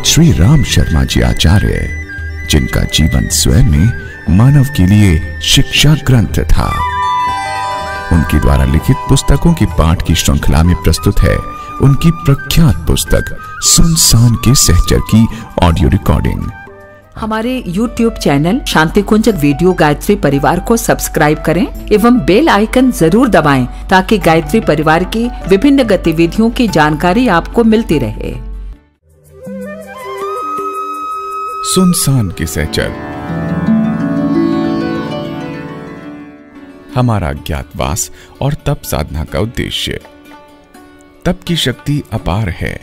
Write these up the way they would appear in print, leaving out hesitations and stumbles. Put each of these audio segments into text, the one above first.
श्री राम शर्मा जी आचार्य, जिनका जीवन स्वयं में मानव के लिए शिक्षा ग्रंथ था। उनके द्वारा लिखित पुस्तकों की पाठ की श्रृंखला में प्रस्तुत है उनकी प्रख्यात पुस्तक सुनसान के सहचर की ऑडियो रिकॉर्डिंग। हमारे YouTube चैनल शांति कुंज वीडियो गायत्री परिवार को सब्सक्राइब करें एवं बेल आइकन जरूर दबाएं ताकि गायत्री परिवार की विभिन्न गतिविधियों की जानकारी आपको मिलती रहे। सुनसान के सहचर। हमारा ज्ञातवास और तप साधना का उद्देश्य। तप की शक्ति अपार है।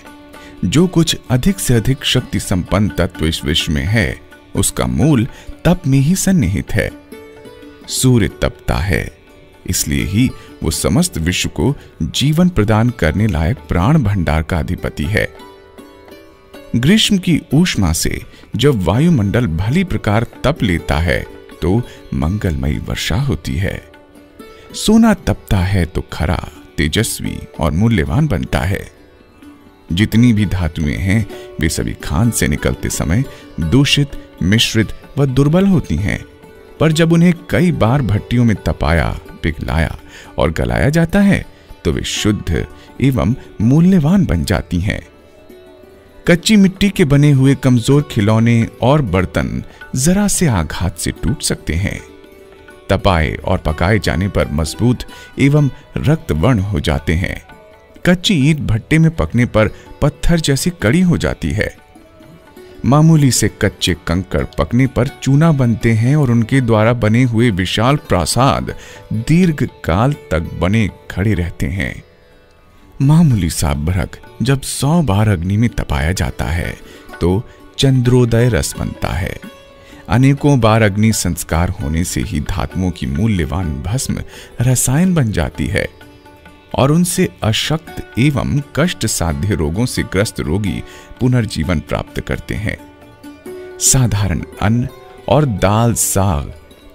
जो कुछ अधिक से अधिक शक्ति संपन्न तत्व इस विश्व में है, उसका मूल तप में ही सन्निहित है। सूर्य तपता है, इसलिए ही वो समस्त विश्व को जीवन प्रदान करने लायक प्राण भंडार का अधिपति है। ग्रीष्म की ऊष्मा से जब वायुमंडल भली प्रकार तप लेता है तो मंगलमयी वर्षा होती है। सोना तपता है तो खरा, तेजस्वी और मूल्यवान बनता है। जितनी भी धातुएं हैं वे सभी खान से निकलते समय दूषित, मिश्रित व दुर्बल होती हैं, पर जब उन्हें कई बार भट्टियों में तपाया, पिघलाया और गलाया जाता है तो वे शुद्ध एवं मूल्यवान बन जाती हैं। कच्ची मिट्टी के बने हुए कमजोर खिलौने और बर्तन जरा से आघात से टूट सकते हैं। तपाए और पकाए जाने पर मजबूत एवं रक्तवर्ण हो जाते हैं। कच्ची ईंट भट्टे में पकने पर पत्थर जैसी कड़ी हो जाती है। मामूली से कच्चे कंकड़ पकने पर चूना बनते हैं और उनके द्वारा बने हुए विशाल प्रासाद दीर्घ काल तक बने खड़े रहते हैं। मामूली सा बरक जब 100 बार अग्नि में तपाया जाता है तो चंद्रोदय रस बनता है। अनेकों बार अग्नि संस्कार होने से ही धातुओं की मूल्यवान भस्म रसायन बन जाती है और उनसे अशक्त एवं कष्ट साध्य रोगों से ग्रस्त रोगी पुनर्जीवन प्राप्त करते हैं। साधारण अन्न और दाल साग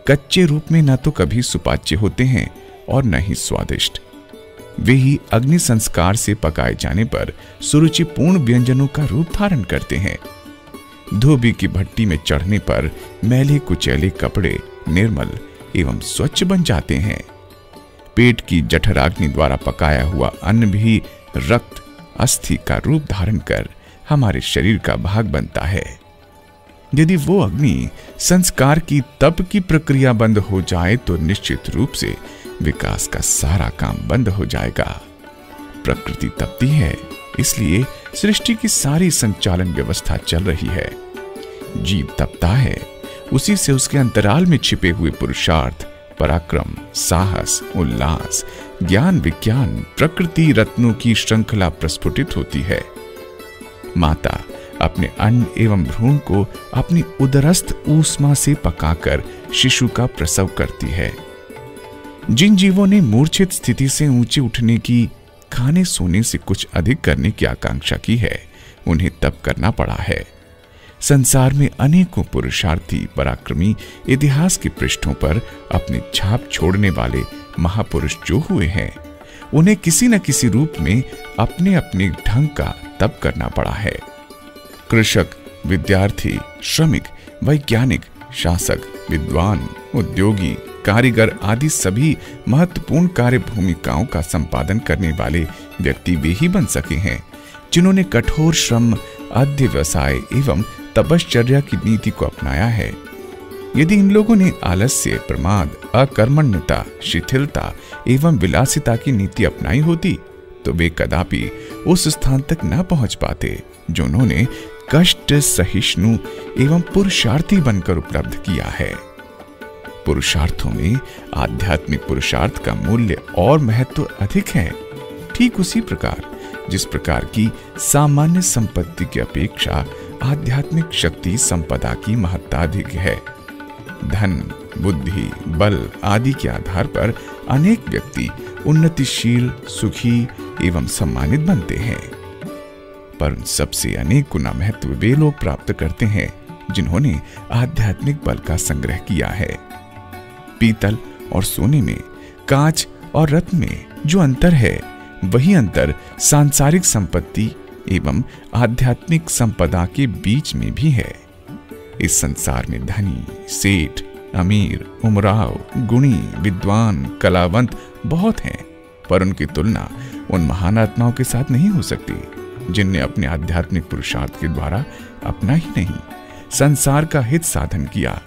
कच्चे रूप में न तो कभी सुपाच्य होते हैं और न ही स्वादिष्ट। वे ही अग्नि संस्कार से पकाए जाने पर सुरुचिपूर्ण व्यंजनों का रूप धारण करते हैं। धोबी की भट्टी में चढ़ने पर मैले कुचैले कपड़े निर्मल एवं स्वच्छ बन जाते हैं। पेट की जठराग्नि द्वारा पकाया हुआ अन्न भी रक्त, अस्थि का रूप धारण कर हमारे शरीर का भाग बनता है। यदि वो अग्नि संस्कार की तप की प्रक्रिया बंद हो जाए तो निश्चित रूप से विकास का सारा काम बंद हो जाएगा। प्रकृति तपती है, इसलिए सृष्टि की सारी संचालन व्यवस्था चल रही है। जीव तपता है, उसी से उसके अंतराल में छिपे हुए पुरुषार्थ, पराक्रम, साहस, उल्लास, ज्ञान, विज्ञान, प्रकृति रत्नों की श्रृंखला प्रस्फुटित होती है। माता अपने अन्न एवं भ्रूण को अपनी उदरस्थ ऊष्मा से पकाकर शिशु का प्रसव करती है। जिन जीवों ने मूर्छित स्थिति से ऊंचे उठने की, खाने सोने से कुछ अधिक करने की आकांक्षा की है, उन्हें तप करना पड़ा है। संसार में अनेकों पुरुषार्थी, पराक्रमी इतिहास के पृष्ठों पर अपनी छाप छोड़ने वाले महापुरुष जो हुए हैं, उन्हें किसी न किसी रूप में अपने अपने ढंग का तप करना पड़ा है। कृषक, विद्यार्थी, श्रमिक, वैज्ञानिक, शासक, विद्वान, उद्योगी, कारीगर आदि सभी महत्वपूर्ण कार्य भूमिकाओं का संपादन करने वाले व्यक्ति वे ही बन सके हैं जिन्होंने कठोर श्रम, अध्यवसाय एवं तपश्चर्या की नीति को अपनाया है। यदि इन लोगों ने आलस्य, प्रमाद, अकर्मण्यता, शिथिलता एवं विलासिता की नीति अपनाई होती तो वे कदापि उस स्थान तक न पहुंच पाते जो उन्होंने कष्ट सहिष्णु एवं पुरुषार्थी बनकर उपलब्ध किया है। पुरुषार्थों में आध्यात्मिक पुरुषार्थ का मूल्य और महत्व अधिक है। ठीक उसी प्रकार जिस प्रकार की सामान्य संपत्ति की अपेक्षा आध्यात्मिक शक्ति संपदा की महत्ता अधिक है। धन, बुद्धि, बल आदि के आधार पर अनेक व्यक्ति उन्नतिशील, सुखी एवं सम्मानित बनते हैं, पर उन सबसे अनेक गुना महत्व वे लोग प्राप्त करते हैं जिन्होंने आध्यात्मिक बल का संग्रह किया है। पीतल और सोने में, कांच और रत्न में जो अंतर है, वही अंतर सांसारिक संपत्ति एवं आध्यात्मिक संपदा के बीच में भी है। इस संसार में धनी, सेठ, अमीर, उमराव, गुणी, विद्वान, कलावंत बहुत हैं, पर उनकी तुलना उन महान आत्माओं के साथ नहीं हो सकती जिनने अपने आध्यात्मिक पुरुषार्थ के द्वारा अपना ही नहीं संसार का हित साधन किया।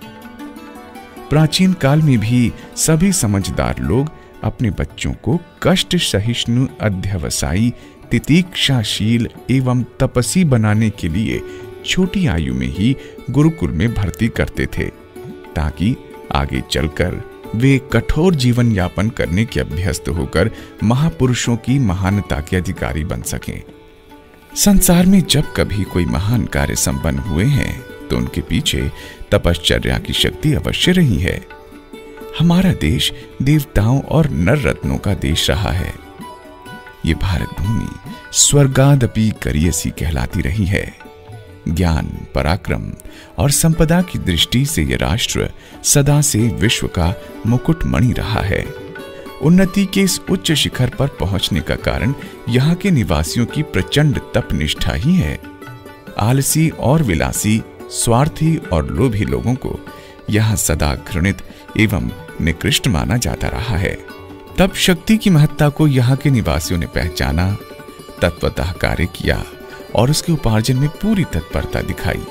प्राचीन काल में भी सभी समझदार लोग अपने बच्चों को कष्ट सहिष्णु, अध्यवसायी, तितीक्षाशील एवं तपस्वी बनाने के लिए छोटी आयु में ही गुरुकुल में भर्ती करते थे, ताकि आगे चलकर वे कठोर जीवन यापन करने के अभ्यस्त होकर महापुरुषों की महानता के अधिकारी बन सकें। संसार में जब कभी कोई महान कार्य संपन्न हुए हैं तो उनके पीछे तपश्चर्या की शक्ति अवश्य रही है। हमारा देश देवताओं और नर रत्नों का देश रहा है। ये भारत भूमि स्वर्गादपि करियसी कहलाती रही है। ज्ञान, पराक्रम और संपदा की दृष्टि से यह राष्ट्र सदा से विश्व का मुकुटमणि रहा है। उन्नति के इस उच्च शिखर पर पहुंचने का कारण यहाँ के निवासियों की प्रचंड तपनिष्ठा ही है। आलसी और विलासी, स्वार्थी और लोभी लोगों को यहाँ सदा घृणित एवं निकृष्ट माना जाता रहा है। तप शक्ति की महत्ता को यहाँ के निवासियों ने पहचाना, तत्वतः कार्य किया और उसके उपार्जन में पूरी तत्परता दिखाई।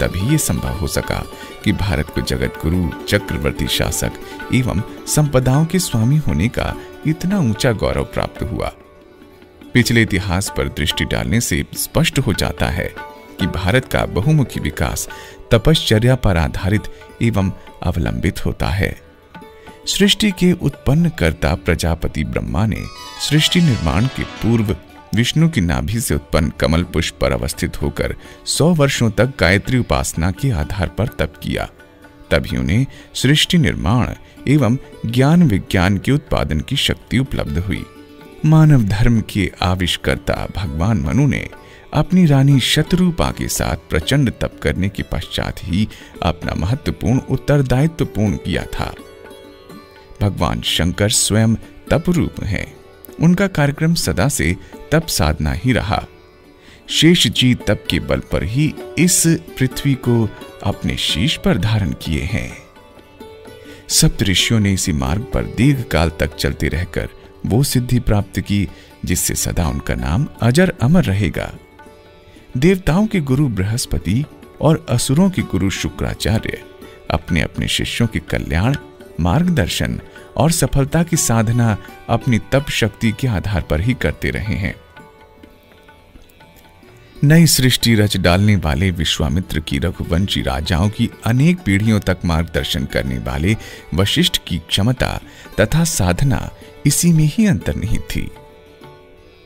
तभी ये संभव हो सका कि भारत को जगत गुरु, चक्रवर्ती शासक एवं संपदाओं के स्वामी होने का इतना ऊंचा गौरव प्राप्त हुआ। पिछले इतिहास पर दृष्टि डालने से स्पष्ट हो जाता है कि भारत का बहुमुखी विकास तपश्चर्या पर आधारित एवं अवलंबित होता है। सृष्टि के उत्पन्न कर्ता प्रजापति ब्रह्मा ने सृष्टि निर्माण के पूर्व विष्णु की नाभि से उत्पन्न कमल पुष्प पर अवस्थित होकर 100 वर्षों तक गायत्री उपासना के आधार पर तप किया। तभी उन्हें सृष्टि निर्माण एवं ज्ञान विज्ञान के उत्पादन की शक्ति उपलब्ध हुई। मानव धर्म के आविष्कर्ता भगवान मनु ने अपनी रानी शतरूपा के साथ प्रचंड तप करने के पश्चात ही अपना महत्वपूर्ण उत्तरदायित्व पूर्ण किया था। भगवान शंकर स्वयं तप रूप हैं। उनका कार्यक्रम सदा से तप साधना ही रहा। शेष जी तप के बल पर ही इस पृथ्वी को अपने शीश पर धारण किए हैं। सप्त ऋषियों ने इसी मार्ग पर दीर्घ काल तक चलते रहकर वो सिद्धि प्राप्त की जिससे सदा उनका नाम अजर अमर रहेगा। देवताओं के गुरु बृहस्पति और असुरों के गुरु शुक्राचार्य अपने अपने शिष्यों के कल्याण, मार्गदर्शन और सफलता की साधना अपनी तप शक्ति के आधार पर ही करते रहे हैं। नई सृष्टि रच डालने वाले विश्वामित्र की रघुवंशी राजाओं की अनेक पीढ़ियों तक मार्गदर्शन करने वाले वशिष्ठ की क्षमता तथा साधना इसी में ही अंतर्निहित थी।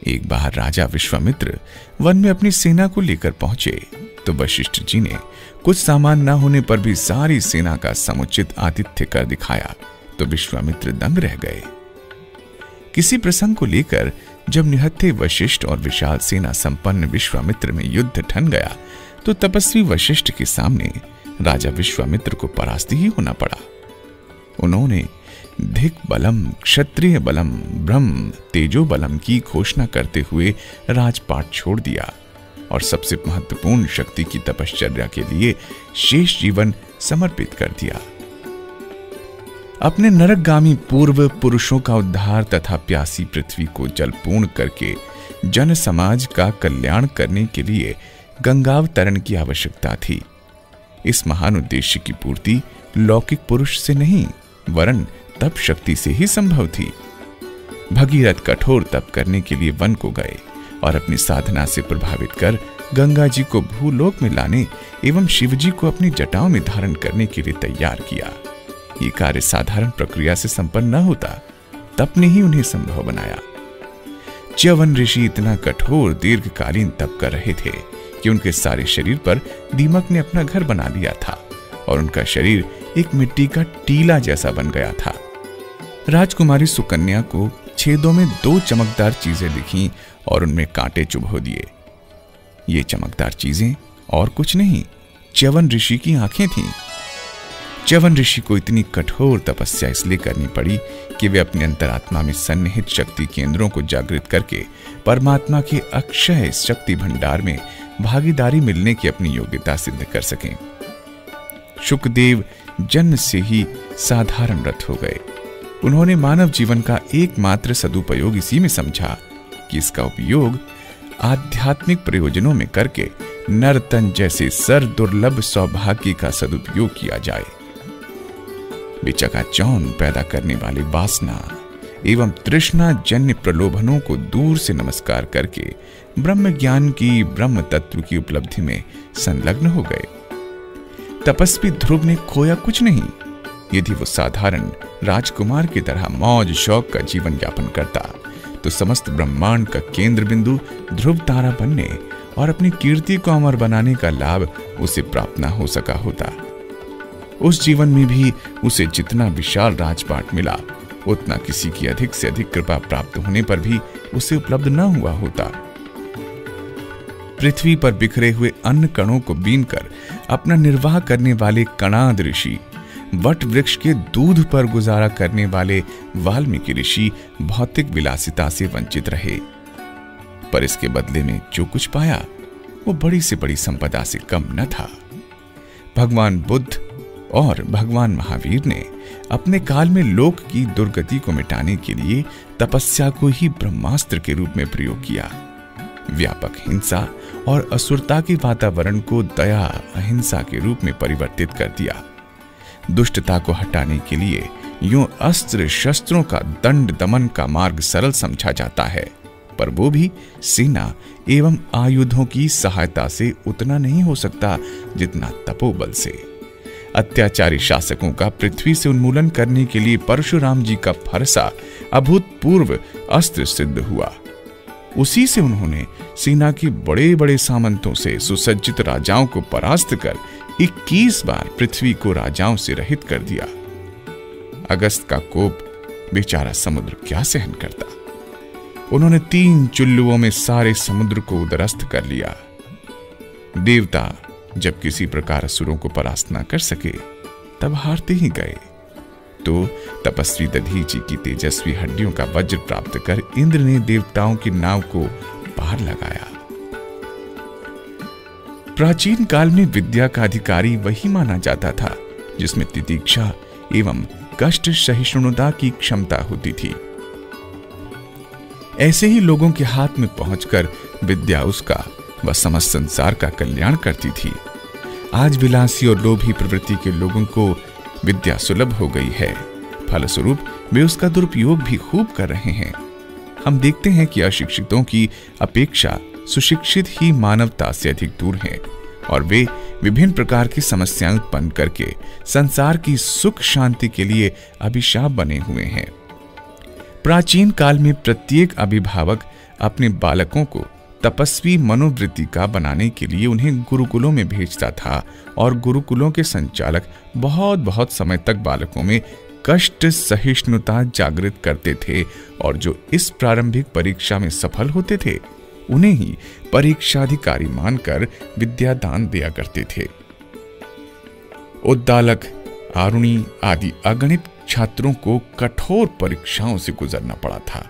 एक बार राजा विश्वामित्र वन में अपनी सेना को लेकर पहुंचे तो वशिष्ठ जी ने कुछ सामान न होने पर भी सारी सेना का समुचित आतिथ्य कर दिखाया तो विश्वामित्र दंग रह गए। किसी प्रसंग को लेकर जब निहत्थे वशिष्ठ और विशाल सेना संपन्न विश्वामित्र में युद्ध ठन गया तो तपस्वी वशिष्ठ के सामने राजा विश्वामित्र को परास्त ही होना पड़ा। उन्होंने धिक बलम, क्षत्रिय बलम, ब्रह्म तेजो बलम की घोषणा करते हुए राजपाट छोड़ दिया और सबसे महत्वपूर्ण शक्ति की तपश्चर्या के लिए शेष जीवन समर्पित कर दिया। अपने नरकगामी पूर्व पुरुषों का उद्धार तथा प्यासी पृथ्वी को जलपूर्ण करके जन समाज का कल्याण करने के लिए गंगावतरण की आवश्यकता थी। इस महान उद्देश्य की पूर्ति लौकिक पुरुष से नहीं वरन तप शक्ति से ही संभव थी। भगीरथ कठोर तप करने के लिए वन को गए और अपनी साधना से प्रभावित कर गंगा जी को भूलोक में लाने एवं शिव जी को अपनी जटाओं में धारण करने के लिए तैयार किया। ये कार्य साधारण प्रक्रिया से संपन्न न होता, तप ने ही उन्हें संभव बनाया। च्यवन ऋषि इतना कठोर दीर्घकालीन तप कर रहे थे कि उनके सारे शरीर पर दीमक ने अपना घर बना लिया था और उनका शरीर एक मिट्टी का टीला जैसा बन गया था। राजकुमारी सुकन्या को छेदों में 2 चमकदार चीजें दिखीं और उनमें कांटे चुभो दिए। ये चमकदार चीजें और कुछ नहीं, च्यवन ऋषि की आंखें थीं। च्यवन ऋषि को इतनी कठोर तपस्या इसलिए करनी पड़ी कि वे अपने अंतरात्मा में सन्निहित शक्ति केंद्रों को जागृत करके परमात्मा के अक्षय शक्ति भंडार में भागीदारी मिलने की अपनी योग्यता सिद्ध कर सकें। शुकदेव जन्म से ही साधारण व्रत हो गए। उन्होंने मानव जीवन का एकमात्र सदुपयोग इसी में समझा कि इसका उपयोग आध्यात्मिक प्रयोजनों में करके नर्तन जैसे सर दुर्लभ सौभाग्य का सदुपयोग किया जाए। वे चकाचौंध पैदा करने वाले वासना एवं तृष्णा जन्य प्रलोभनों को दूर से नमस्कार करके ब्रह्म ज्ञान की ब्रह्म तत्व की उपलब्धि में संलग्न हो गए। तपस्वी ध्रुव ने खोया कुछ नहीं। यदि वो साधारण राजकुमार की तरह मौज शौक का जीवन यापन करता तो समस्त ब्रह्मांड का केंद्र बिंदु ध्रुव तारा बनने और अपनी कीर्ति को अमर बनाने का लाभ उसे प्राप्त न हो सका होता। उस जीवन में भी उसे जितना विशाल राजपाट मिला उतना किसी की अधिक से अधिक कृपा प्राप्त होने पर भी उसे उपलब्ध न हुआ होता। पृथ्वी पर बिखरे हुए अन्न कणों को बीनकर अपना निर्वाह करने वाले कणाद ऋषि, वट वृक्ष के दूध पर गुजारा करने वाले वाल्मीकि ऋषि भौतिक विलासिता से वंचित रहे, पर इसके बदले में जो कुछ पाया वो बड़ी से बड़ी संपदा से कम न था। भगवान बुद्ध और भगवान महावीर ने अपने काल में लोक की दुर्गति को मिटाने के लिए तपस्या को ही ब्रह्मास्त्र के रूप में प्रयोग किया। व्यापक हिंसा और असुरता के वातावरण को दया अहिंसा के रूप में परिवर्तित कर दिया। दुष्टता को हटाने के लिए यूं अस्त्र शस्त्रों का दंड दमन का मार्ग सरल समझा जाता है, पर वो भी सेना एवं आयुधों की सहायता से उतना नहीं हो सकता जितना तपोबल से। अत्याचारी शासकों का पृथ्वी से उन्मूलन करने के लिए परशुराम जी का फरसा अभूतपूर्व अस्त्र सिद्ध हुआ। उसी से उन्होंने सेना के बड़े बड़े सामंतों से सुसज्जित राजाओं को परास्त कर 21 बार पृथ्वी को राजाओं से रहित कर दिया। अगस्त का कोप बेचारा समुद्र क्या सहन करता। उन्होंने 3 चुल्लुओं में सारे समुद्र को उदरस्त कर लिया। देवता जब किसी प्रकार असुरों को परास्त न कर सके तब हारते ही गए, तो तपस्वी दधीची की तेजस्वी हड्डियों का वज्र प्राप्त कर इंद्र ने देवताओं की नाव को पार लगाया। प्राचीन काल में विद्या का अधिकारी वही माना जाता था जिसमें तितिक्षा एवं कष्ट सहिष्णुता की क्षमता होती थी। ऐसे ही लोगों के हाथ में पहुंचकर विद्या उसका व समस्त संसार का कल्याण करती थी। आज विलासी और लोभी प्रवृत्ति के लोगों को विद्या सुलभ हो गई है, फलस्वरूप वे उसका दुरुपयोग भी खूब कर रहे हैं। हम देखते हैं कि अशिक्षितों की अपेक्षा सुशिक्षित ही मानवता से अधिक दूर हैं और वे विभिन्न प्रकार की समस्याएं उत्पन्न करके संसार की सुख शांति के लिए अभिशाप बने हुए हैं। प्राचीन काल में प्रत्येक अभिभावक अपने बालकों को तपस्वी मनोवृत्ति का बनाने के लिए उन्हें गुरुकुलों में भेजता था और गुरुकुलों के संचालक बहुत बहुत समय तक बालकों में कष्ट सहिष्णुता जागृत करते थे और जो इस प्रारंभिक परीक्षा में सफल होते थे उन्हें ही परीक्षाधिकारी मानकर विद्यादान दिया करते थे। उद्दालक, आरुणी आदि अगणित छात्रों को कठोर परीक्षाओं से गुजरना पड़ा था।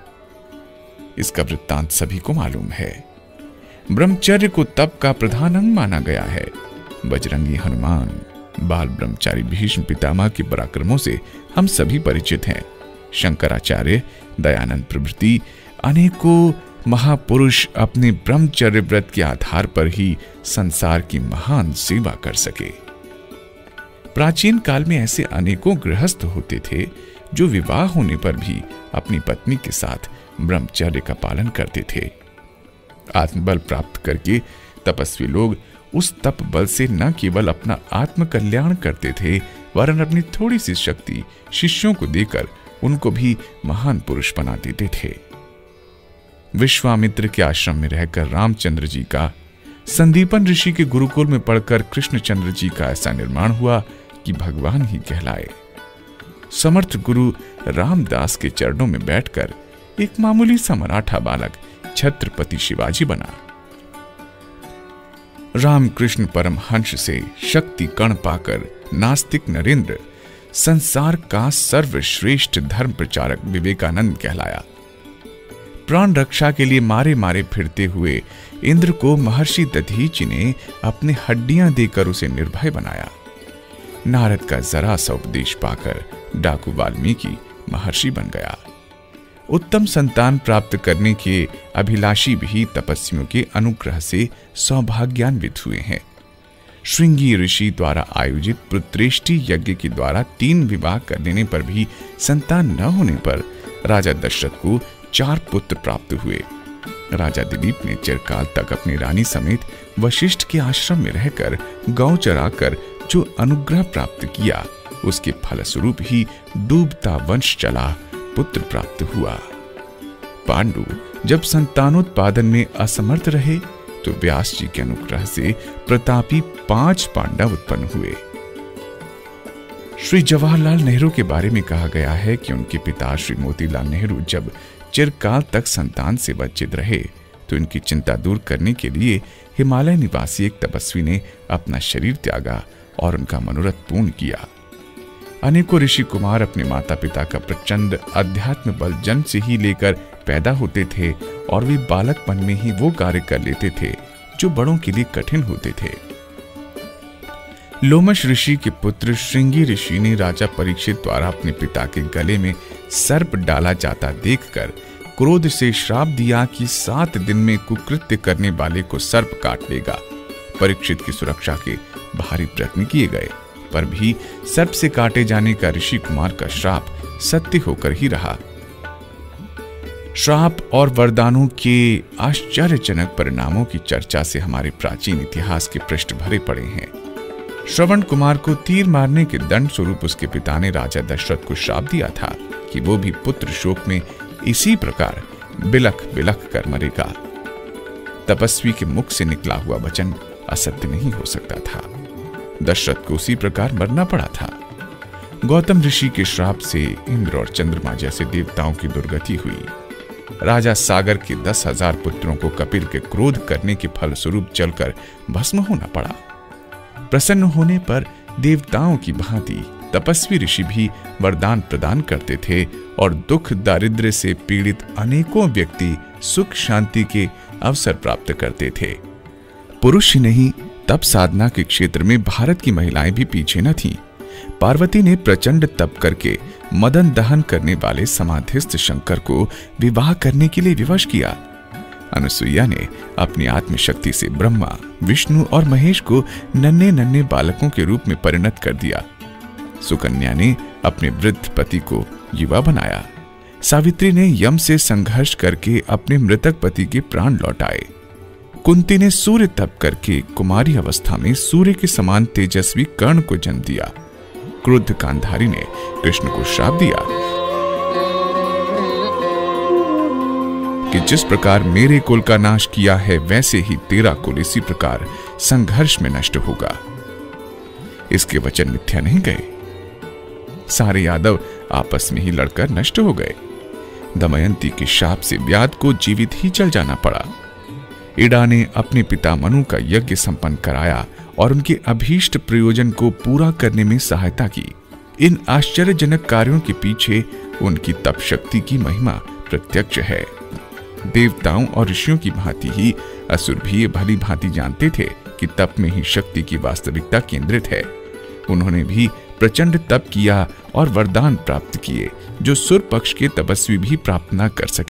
इसका वृत्तांत सभी को मालूम है। ब्रह्मचर्य को तप का प्रधान अंग माना गया है। बजरंगी हनुमान, बाल ब्रह्मचारी भीष्म पितामह के पराक्रमों से हम सभी परिचित हैं। शंकराचार्य, दयानंद प्रभृति अनेकों महापुरुष अपने ब्रह्मचर्य व्रत के आधार पर ही संसार की महान सेवा कर सके। प्राचीन काल में ऐसे अनेकों गृहस्थ होते थे जो विवाह होने पर भी अपनी पत्नी के साथ ब्रह्मचर्य का पालन करते थे। आत्मबल प्राप्त करके तपस्वी लोग उस तप बल से न केवल अपना आत्म कल्याण करते थे वरन अपनी थोड़ी सी शक्ति शिष्यों को देकर उनको भी महान पुरुष बना देते थे। विश्वामित्र के आश्रम में रहकर रामचंद्र जी का, संदीपन ऋषि के गुरुकुल में पढ़कर कृष्णचंद्र जी का ऐसा निर्माण हुआ कि भगवान ही कहलाए। समर्थ गुरु रामदास के चरणों में बैठकर एक मामूली सा मराठा बालक छत्रपति शिवाजी बना। रामकृष्ण परमहंस से शक्ति कण पाकर नास्तिक नरेंद्र संसार का सर्वश्रेष्ठ धर्म प्रचारक विवेकानंद कहलाया। प्राण रक्षा के लिए मारे मारे फिरते हुए इंद्र को महर्षि दधीचि ने अपनी हड्डियां देकर उसे निर्भय बनाया। नारद का जरा सा उपदेश पाकर डाकू वाल्मीकि महर्षि बन गया। उत्तम संतान प्राप्त करने के अभिलाषी भी तपस्वियों के अनुग्रह से सौभाग्यान्वित हुए हैं। श्रृंगी ऋषि द्वारा आयोजित पुत्रेष्टि यज्ञ के द्वारा 3 विवाह कर लेने पर भी संतान न होने पर राजा दशरथ को 4 पुत्र प्राप्त हुए। राजा दिलीप ने चिरकाल तक अपनी रानी समेत वशिष्ठ के आश्रम में रहकर गौ चराकर जो अनुग्रह प्राप्त किया, उसके फलस्वरूप ही डूबता वंश चला, पुत्र प्राप्त हुआ। पांडु जब संतानोत्पादन में असमर्थ रहे तो व्यास जी के अनुग्रह से प्रतापी 5 पांडव उत्पन्न हुए। श्री जवाहरलाल नेहरू के बारे में कहा गया है कि उनके पिता श्री मोतीलाल नेहरू जब चिरकाल तक संतान से वंचित रहे तो इनकी चिंता दूर करने के लिए हिमालय निवासी एक तपस्वी ने अपना शरीर त्यागा और उनका मनोरथ पूर्ण किया। अनेकों ऋषि कुमार अपने माता पिता का प्रचंड अध्यात्म बल जन्म से ही लेकर पैदा होते थे और वे बालकपन में ही वो कार्य कर लेते थे जो बड़ों के लिए कठिन होते थे। लोमश ऋषि के पुत्र श्रृंगी ऋषि ने राजा परीक्षित द्वारा अपने पिता के गले में सर्प डाला जाता देखकर क्रोध से श्राप दिया कि 7 दिन में कुकृत्य करने वाले को सर्प काट लेगा। परीक्षित की सुरक्षा के भारी प्रयत्न किए गए, पर भी सर्प से काटे जाने का ऋषि कुमार का श्राप सत्य होकर ही रहा। श्राप और वरदानों के आश्चर्यजनक परिणामों की चर्चा से हमारे प्राचीन इतिहास के पृष्ठ भरे पड़े हैं। श्रवण कुमार को तीर मारने के दंड स्वरूप उसके पिता ने राजा दशरथ को श्राप दिया था कि वो भी पुत्र शोक में इसी प्रकार बिलख बिलख कर मरेगा। तपस्वी के मुख से निकला हुआ वचन असत्य नहीं हो सकता था। दशरथ को उसी प्रकार मरना पड़ा था। गौतम ऋषि के श्राप से इंद्र और चंद्रमा जैसे देवताओं की दुर्गति हुई। राजा सागर के 10,000 पुत्रों को कपिल के क्रोध करने के फलस्वरूप जलकर भस्म होना पड़ा। प्रसन्न होने पर देवताओं की भांति तपस्वी ऋषि भी वरदान प्रदान करते थे और दुख दारिद्र्य से पीड़ित अनेकों व्यक्ति सुख शांति के अवसर प्राप्त करते थे। पुरुष ही नहीं, तप साधना के क्षेत्र में भारत की महिलाएं भी पीछे न थीं। पार्वती ने प्रचंड तप करके मदन दहन करने वाले समाधिस्थ शंकर को विवाह करने के लिए विवश किया। अनुसुईया ने अपनी आत्मशक्ति से ब्रह्मा, विष्णु और महेश को नन्हे नन्हे बालकों के रूप में परिणत कर दिया। सुकन्या ने अपने वृद्ध पति को युवा बनाया। सावित्री ने यम से संघर्ष करके अपने मृतक पति के प्राण लौटाए। कुंती ने सूर्य तप करके कुमारी अवस्था में सूर्य के समान तेजस्वी कर्ण को जन्म दिया। क्रुद्ध गांधारी ने कृष्ण को श्राप दिया कि जिस प्रकार मेरे कुल का नाश किया है वैसे ही तेरा कुल इसी प्रकार संघर्ष में नष्ट होगा। इसके वचन मिथ्या नहीं गए। सारे यादव आपस में ही लड़कर नष्ट हो गए। दमयंती के शाप से व्याध को जीवित ही जल जाना पड़ा। इड़ा ने अपने पिता मनु का यज्ञ संपन्न कराया और उनके अभीष्ट प्रयोजन को पूरा करने में सहायता की। इन आश्चर्यजनक कार्यों के पीछे उनकी तप शक्ति की महिमा प्रत्यक्ष है। देवताओं और ऋषियों की भांति ही असुर भी भली भांति जानते थे कि तप में ही शक्ति की वास्तविकता केंद्रित है। उन्होंने भी प्रचंड तप किया और वरदान प्राप्त किए जो सुर पक्ष के तपस्वी भी प्राप्त न कर सके।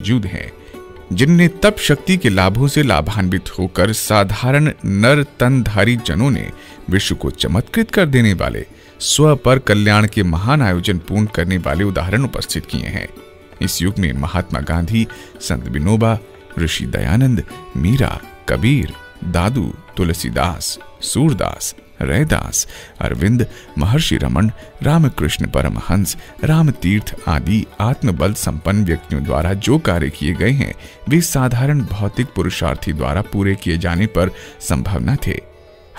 मौजूद हैं, जिनने तप शक्ति के लाभों से लाभान्वित होकर साधारण नर तनधारी जनों ने विश्व को चमत्कृत कर देने वाले स्व पर कल्याण के महान आयोजन पूर्ण करने वाले उदाहरण उपस्थित किए हैं। इस युग में महात्मा गांधी, संत विनोबा, ऋषि दयानंद, मीरा, कबीर, दादू, तुलसीदास, सूरदास, रैदास, अरविंद, महर्षि रमन, रामकृष्ण परमहंस, रामतीर्थ आदि आत्मबल संपन्न व्यक्तियों द्वारा जो कार्य किए गए हैं वे साधारण भौतिक पुरुषार्थी द्वारा पूरे किए जाने पर संभव न थे।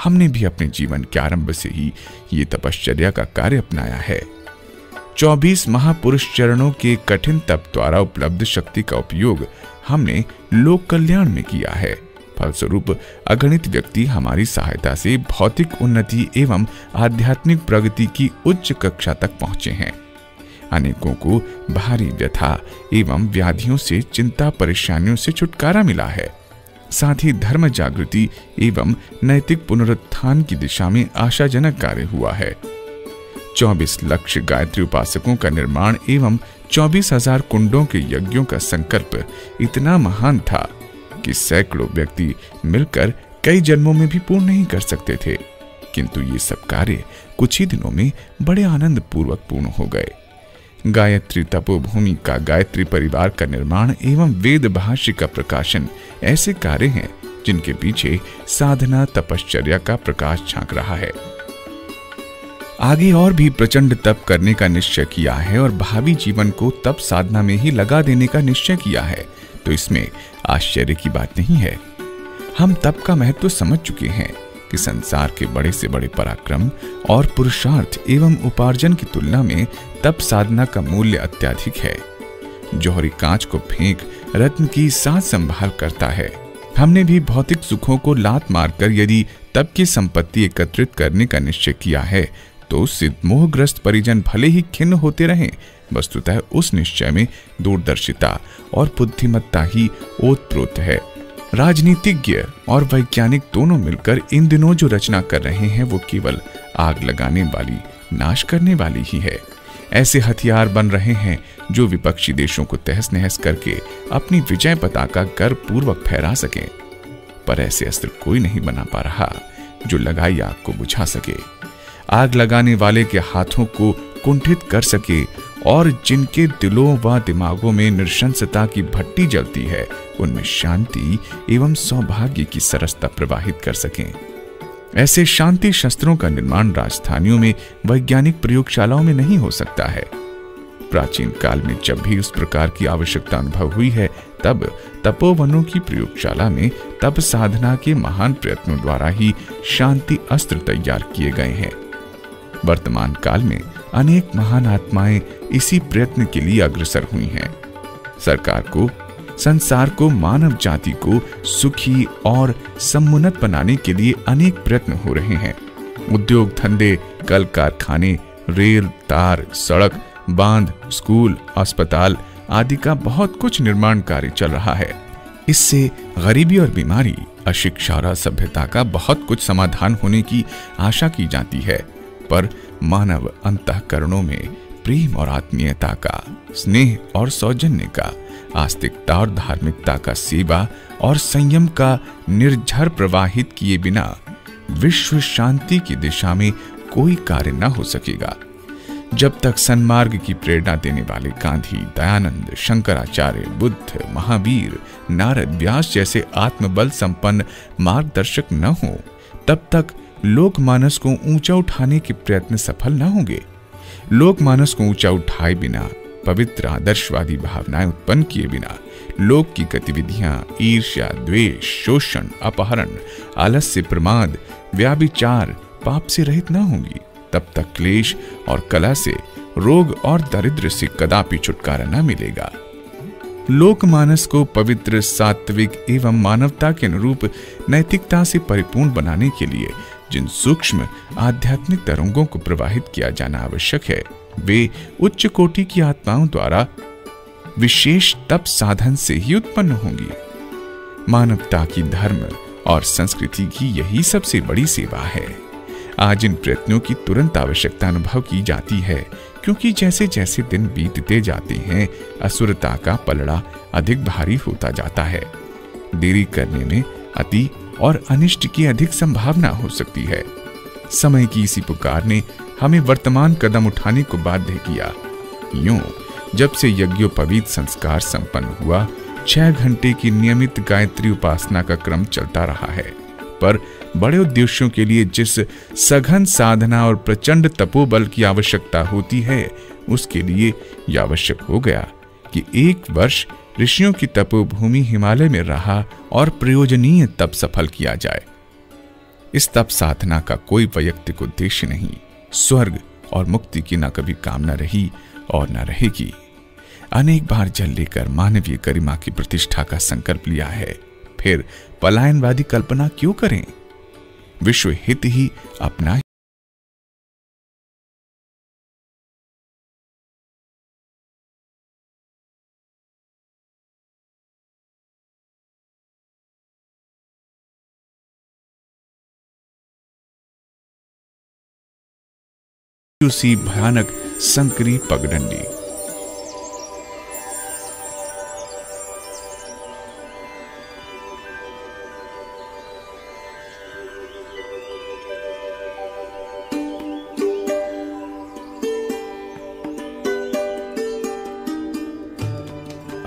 हमने भी अपने जीवन के आरंभ से ही ये तपश्चर्या का कार्य अपनाया है। 24 महापुरुष चरणों के कठिन तप द्वारा उपलब्ध शक्ति का उपयोग हमने लोक कल्याण में किया है। फलस्वरूप अगणित व्यक्ति हमारी सहायता से भौतिक उन्नति एवं आध्यात्मिक प्रगति की उच्च कक्षा तक पहुंचे हैं। अनेकों को भारी व्यथा एवं व्याधियों से, चिंता परेशानियों से छुटकारा मिला है। साथ ही धर्म जागृति एवं नैतिक पुनरुत्थान की दिशा में आशाजनक कार्य हुआ है। 24 लक्ष गायत्री उपासकों का निर्माण एवं 24,000 कुंडों के यज्ञों का संकल्प इतना महान था कि सैकड़ों व्यक्ति मिलकर कई जन्मों में भी पूर्ण नहीं कर सकते थे, किंतु ये सब कार्य कुछ ही दिनों में बड़े आनंद पूर्वक पूर्ण हो गए। गायत्री तपोभूमि का गायत्री परिवार का निर्माण एवं वेद भाष्य का प्रकाशन ऐसे कार्य हैं जिनके पीछे साधना तपश्चर्या का प्रकाश झांक रहा है। आगे और भी प्रचंड तप करने का निश्चय किया है और भावी जीवन को तप साधना में ही लगा देने का निश्चय किया है, तो इसमें आश्चर्य की बात नहीं है। हम तप का महत्व समझ चुके हैं कि संसार के बड़े से बड़े पराक्रम और पुरुषार्थ एवं उपार्जन की तुलना में तप साधना का मूल्य अत्यधिक है। जौहरी कांच को फेंक रत्न की साथ संभाल करता है। हमने भी भौतिक सुखों को लात मारकर यदि तप की संपत्ति एकत्रित करने का निश्चय किया है तो उससे मोहग्रस्त परिजन भले ही खिन्न होते रहें, वस्तुतः उस निश्चय में दूरदर्शिता और बुद्धिमत्ता ही ओतप्रोत है। राजनीतिज्ञ और वैज्ञानिक दोनों मिलकर इन दिनों जो रचना कर रहे हैं वो केवल आग लगाने वाली, नाश करने वाली ही है। ऐसे हथियार बन रहे हैं जो विपक्षी देशों को तहस नहस करके अपनी विजय पताका गर्व पूर्वक फहरा सके, पर ऐसे अस्त्र कोई नहीं बना पा रहा जो लगाई आग को बुझा सके, आग लगाने वाले के हाथों को कुंठित कर सके और जिनके दिलों व दिमागों में नृशंसता की भट्टी जलती है उनमें शांति एवं सौभाग्य की सरसता प्रवाहित कर सकें। ऐसे शांति शस्त्रों का निर्माण राजधानियों में वैज्ञानिक प्रयोगशालाओं में नहीं हो सकता है। प्राचीन काल में जब भी उस प्रकार की आवश्यकता अनुभव हुई है तब तपोवनों की प्रयोगशाला में तप साधना के महान प्रयत्नों द्वारा ही शांति अस्त्र तैयार किए गए हैं। वर्तमान काल में अनेक महान आत्माएं इसी प्रयत्न के लिए अग्रसर हुई हैं। सरकार को, संसार को, मानव जाति को सुखी और समुन्नत बनाने के लिए अनेक प्रयत्न हो रहे हैं। उद्योग धंधे, कल कारखाने, रेल, तार, सड़क, बांध, स्कूल, अस्पताल आदि का बहुत कुछ निर्माण कार्य चल रहा है। इससे गरीबी और बीमारी, अशिक्षा और असभ्यता का बहुत कुछ समाधान होने की आशा की जाती है, पर मानव अंतःकरणों में प्रेम और आत्मीयता का, स्नेह और सौजन्य का, आस्तिकता और धार्मिकता का, सेवा और संयम का निर्झर प्रवाहित किए बिना विश्व शांति की दिशा में कोई कार्य न हो सकेगा। जब तक सन्मार्ग की प्रेरणा देने वाले गांधी, दयानंद, शंकराचार्य, बुद्ध, महावीर, नारद, व्यास जैसे आत्मबल संपन्न मार्गदर्शक न हो, तब तक लोकमानस को ऊंचा उठाने के प्रयत्न सफल न होंगे। लोकमानस को ऊंचा उठाए बिना, पवित्र आदर्शवादी भावनाएं उत्पन्न किए बिना लोक की गतिविधियां ईर्ष्या, द्वेष, शोषण, अपहरण, आलस्य, प्रमाद, व्याभिचार, पाप से रहित न होंगी, तब तक क्लेश और कला से, रोग और दरिद्र से कदापि छुटकारा न मिलेगा। लोकमानस को पवित्र, सात्विक एवं मानवता के अनुरूप नैतिकता से परिपूर्ण बनाने के लिए जिन सूक्ष्म आध्यात्मिक तरंगों को प्रवाहित किया जाना आवश्यक है वे उच्च कोटि की आत्माओं द्वारा विशेष तप साधन से ही उत्पन्न होंगी। मानवता की धर्म और संस्कृति की यही सबसे बड़ी सेवा है। आज इन प्रयत्नों की तुरंत आवश्यकता अनुभव की जाती है, क्योंकि जैसे जैसे दिन बीतते जाते हैं असुरता का पलड़ा अधिक भारी होता जाता है। देरी करने में अति और अनिष्ट की अधिक संभावना हो सकती है। समय की इसी पुकार ने हमें वर्तमान कदम उठाने को बाध्य किया। यूं जब से यज्ञोपवीत संस्कार संपन्न हुआ, 6 घंटे की नियमित गायत्री उपासना का क्रम चलता रहा है, पर बड़े उद्देश्यों के लिए जिस सघन साधना और प्रचंड तपोबल की आवश्यकता होती है, उसके लिए यह आवश्यक हो गया कि 1 वर्ष ऋषियों की तपोभूमि हिमालय में रहा और प्रयोजनीय तप सफल किया जाए। इस तप साधना का कोई वैयक्तिक उद्देश्य नहीं, स्वर्ग और मुक्ति की न कभी कामना रही और न रहेगी। अनेक बार जल लेकर मानवीय गरिमा की प्रतिष्ठा का संकल्प लिया है, फिर पलायनवादी कल्पना क्यों करें? विश्व हित ही अपना उसी भयानक संकरी पगडंडी।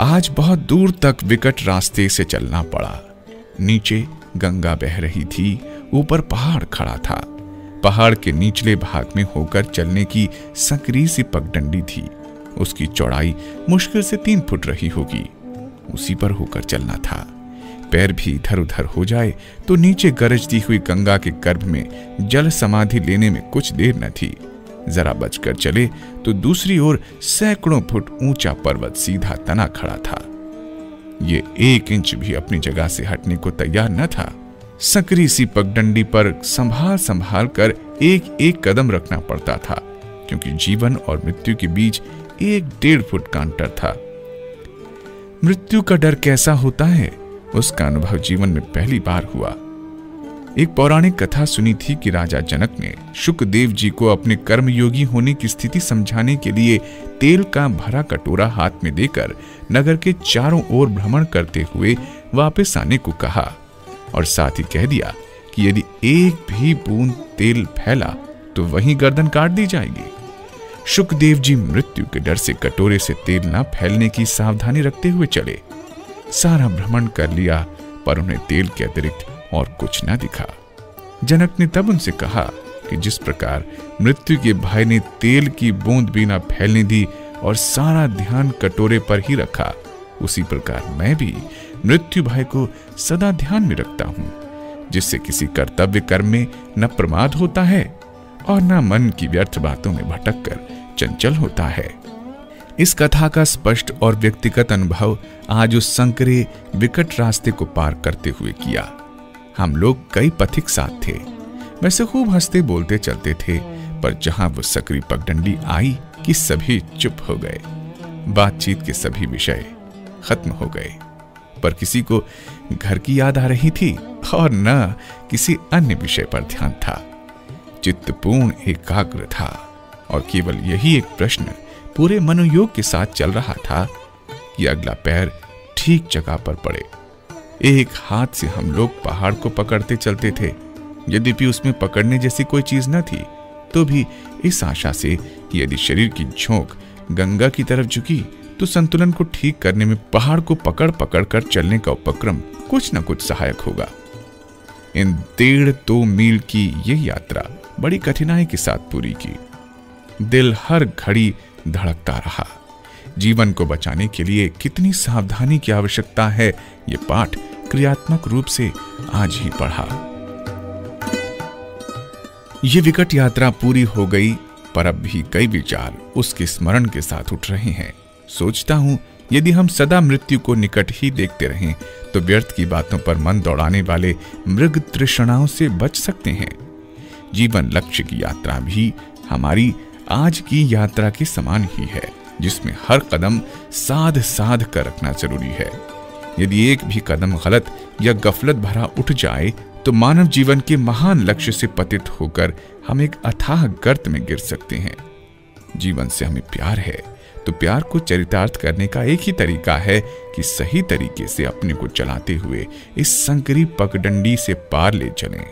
आज बहुत दूर तक विकट रास्ते से चलना पड़ा। नीचे गंगा बह रही थी, ऊपर पहाड़ खड़ा था। पहाड़ के निचले भाग में होकर चलने की संकरी सी पगडंडी थी। उसकी चौड़ाई मुश्किल से 3 फुट रही होगी। उसी पर होकर चलना था। पैर भी इधर उधर हो जाए तो नीचे गरजती हुई गंगा के गर्भ में जल समाधि लेने में कुछ देर न थी। जरा बचकर चले तो दूसरी ओर सैकड़ों फुट ऊंचा पर्वत सीधा तना खड़ा था। ये 1 इंच भी अपनी जगह से हटने को तैयार न था। संकरी सी पगडंडी पर संभाल संभाल कर एक कदम रखना पड़ता था, क्योंकि जीवन और मृत्यु के बीच 1-1.5 फुट का अंतर था। मृत्यु का डर कैसा होता है, उसका अनुभव जीवन में पहली बार हुआ। एक पौराणिक कथा सुनी थी कि राजा जनक ने शुकदेव जी को अपने कर्मयोगी होने की स्थिति समझाने के लिए तेल का भरा कटोरा हाथ में देकर नगर के चारों ओर भ्रमण करते हुए वापस आने को कहा, और साथ ही कह दिया कि यदि 1 भी बूंद तेल फैला तो वहीं गर्दन काट दी जाएगी। शुकदेव जी मृत्यु के डर से कटोरे से तेल न फैलने की सावधानी रखते हुए चले। सारा भ्रमण कर लिया, पर उन्हें तेल के अतिरिक्त और कुछ न दिखा। जनक ने तब उनसे कहा कि जिस प्रकार मृत्यु के भय ने तेल की बूंद भी न फैलने दी और सारा ध्यान कटोरे पर ही रखा, उसी प्रकार मैं भी मृत्यु भय को सदा ध्यान में रखता हूं, जिससे किसी कर्तव्य कर्म में न प्रमाद होता है और न मन की व्यर्थ बातों में भटक कर चंचल होता है। इस कथा का स्पष्ट और व्यक्तिगत अनुभव आज उस संकरे विकट रास्ते को पार करते हुए किया। हम लोग कई पथिक साथ थे, वैसे खूब हंसते बोलते चलते थे, पर जहां वो संकरी पगडंडी आई कि सभी चुप हो गए। बातचीत के सभी विषय खत्म हो गए, पर किसी को घर की याद आ रही थी और न किसी अन्य विषय पर ध्यान था। चित्त पूर्ण एकाग्र था और केवल यही एक प्रश्न पूरे मनोयोग के साथ चल रहा था कि अगला पैर ठीक जगह पर पड़े। एक हाथ से हम लोग पहाड़ को पकड़ते चलते थे। यद्यपि उसमें पकड़ने जैसी कोई चीज न थी, तो भी इस आशा से कि यदि शरीर की झोंक गंगा की तरफ झुकी तो संतुलन को ठीक करने में पहाड़ को पकड़ पकड़ कर चलने का उपक्रम कुछ न कुछ सहायक होगा। इन 1.5-2 मील की यह यात्रा बड़ी कठिनाई के साथ पूरी की। दिल हर घड़ी धड़कता रहा। जीवन को बचाने के लिए कितनी सावधानी की आवश्यकता है, ये पाठ क्रियात्मक रूप से आज ही पढ़ा। ये विकट यात्रा पूरी हो गई, पर अब भी कई विचार उसके स्मरण के साथ उठ रहे हैं। सोचता हूं यदि हम सदा मृत्यु को निकट ही देखते रहें तो व्यर्थ की बातों पर मन दौड़ाने वाले मृग तृष्णाओं से बच सकते हैं। जीवन लक्ष्य की यात्रा भी हमारी आज की यात्रा के समान ही है, जिसमें हर कदम साध साध कर रखना जरूरी है। यदि एक भी कदम गलत या गफलत भरा उठ जाए तो मानव जीवन के महान लक्ष्य से पतित होकर हम एक अथाह गर्त में गिर सकते हैं। जीवन से हमें प्यार है तो प्यार को चरितार्थ करने का एक ही तरीका है कि सही तरीके से अपने को चलाते हुए इस संकरी पगडंडी से पार ले चलें,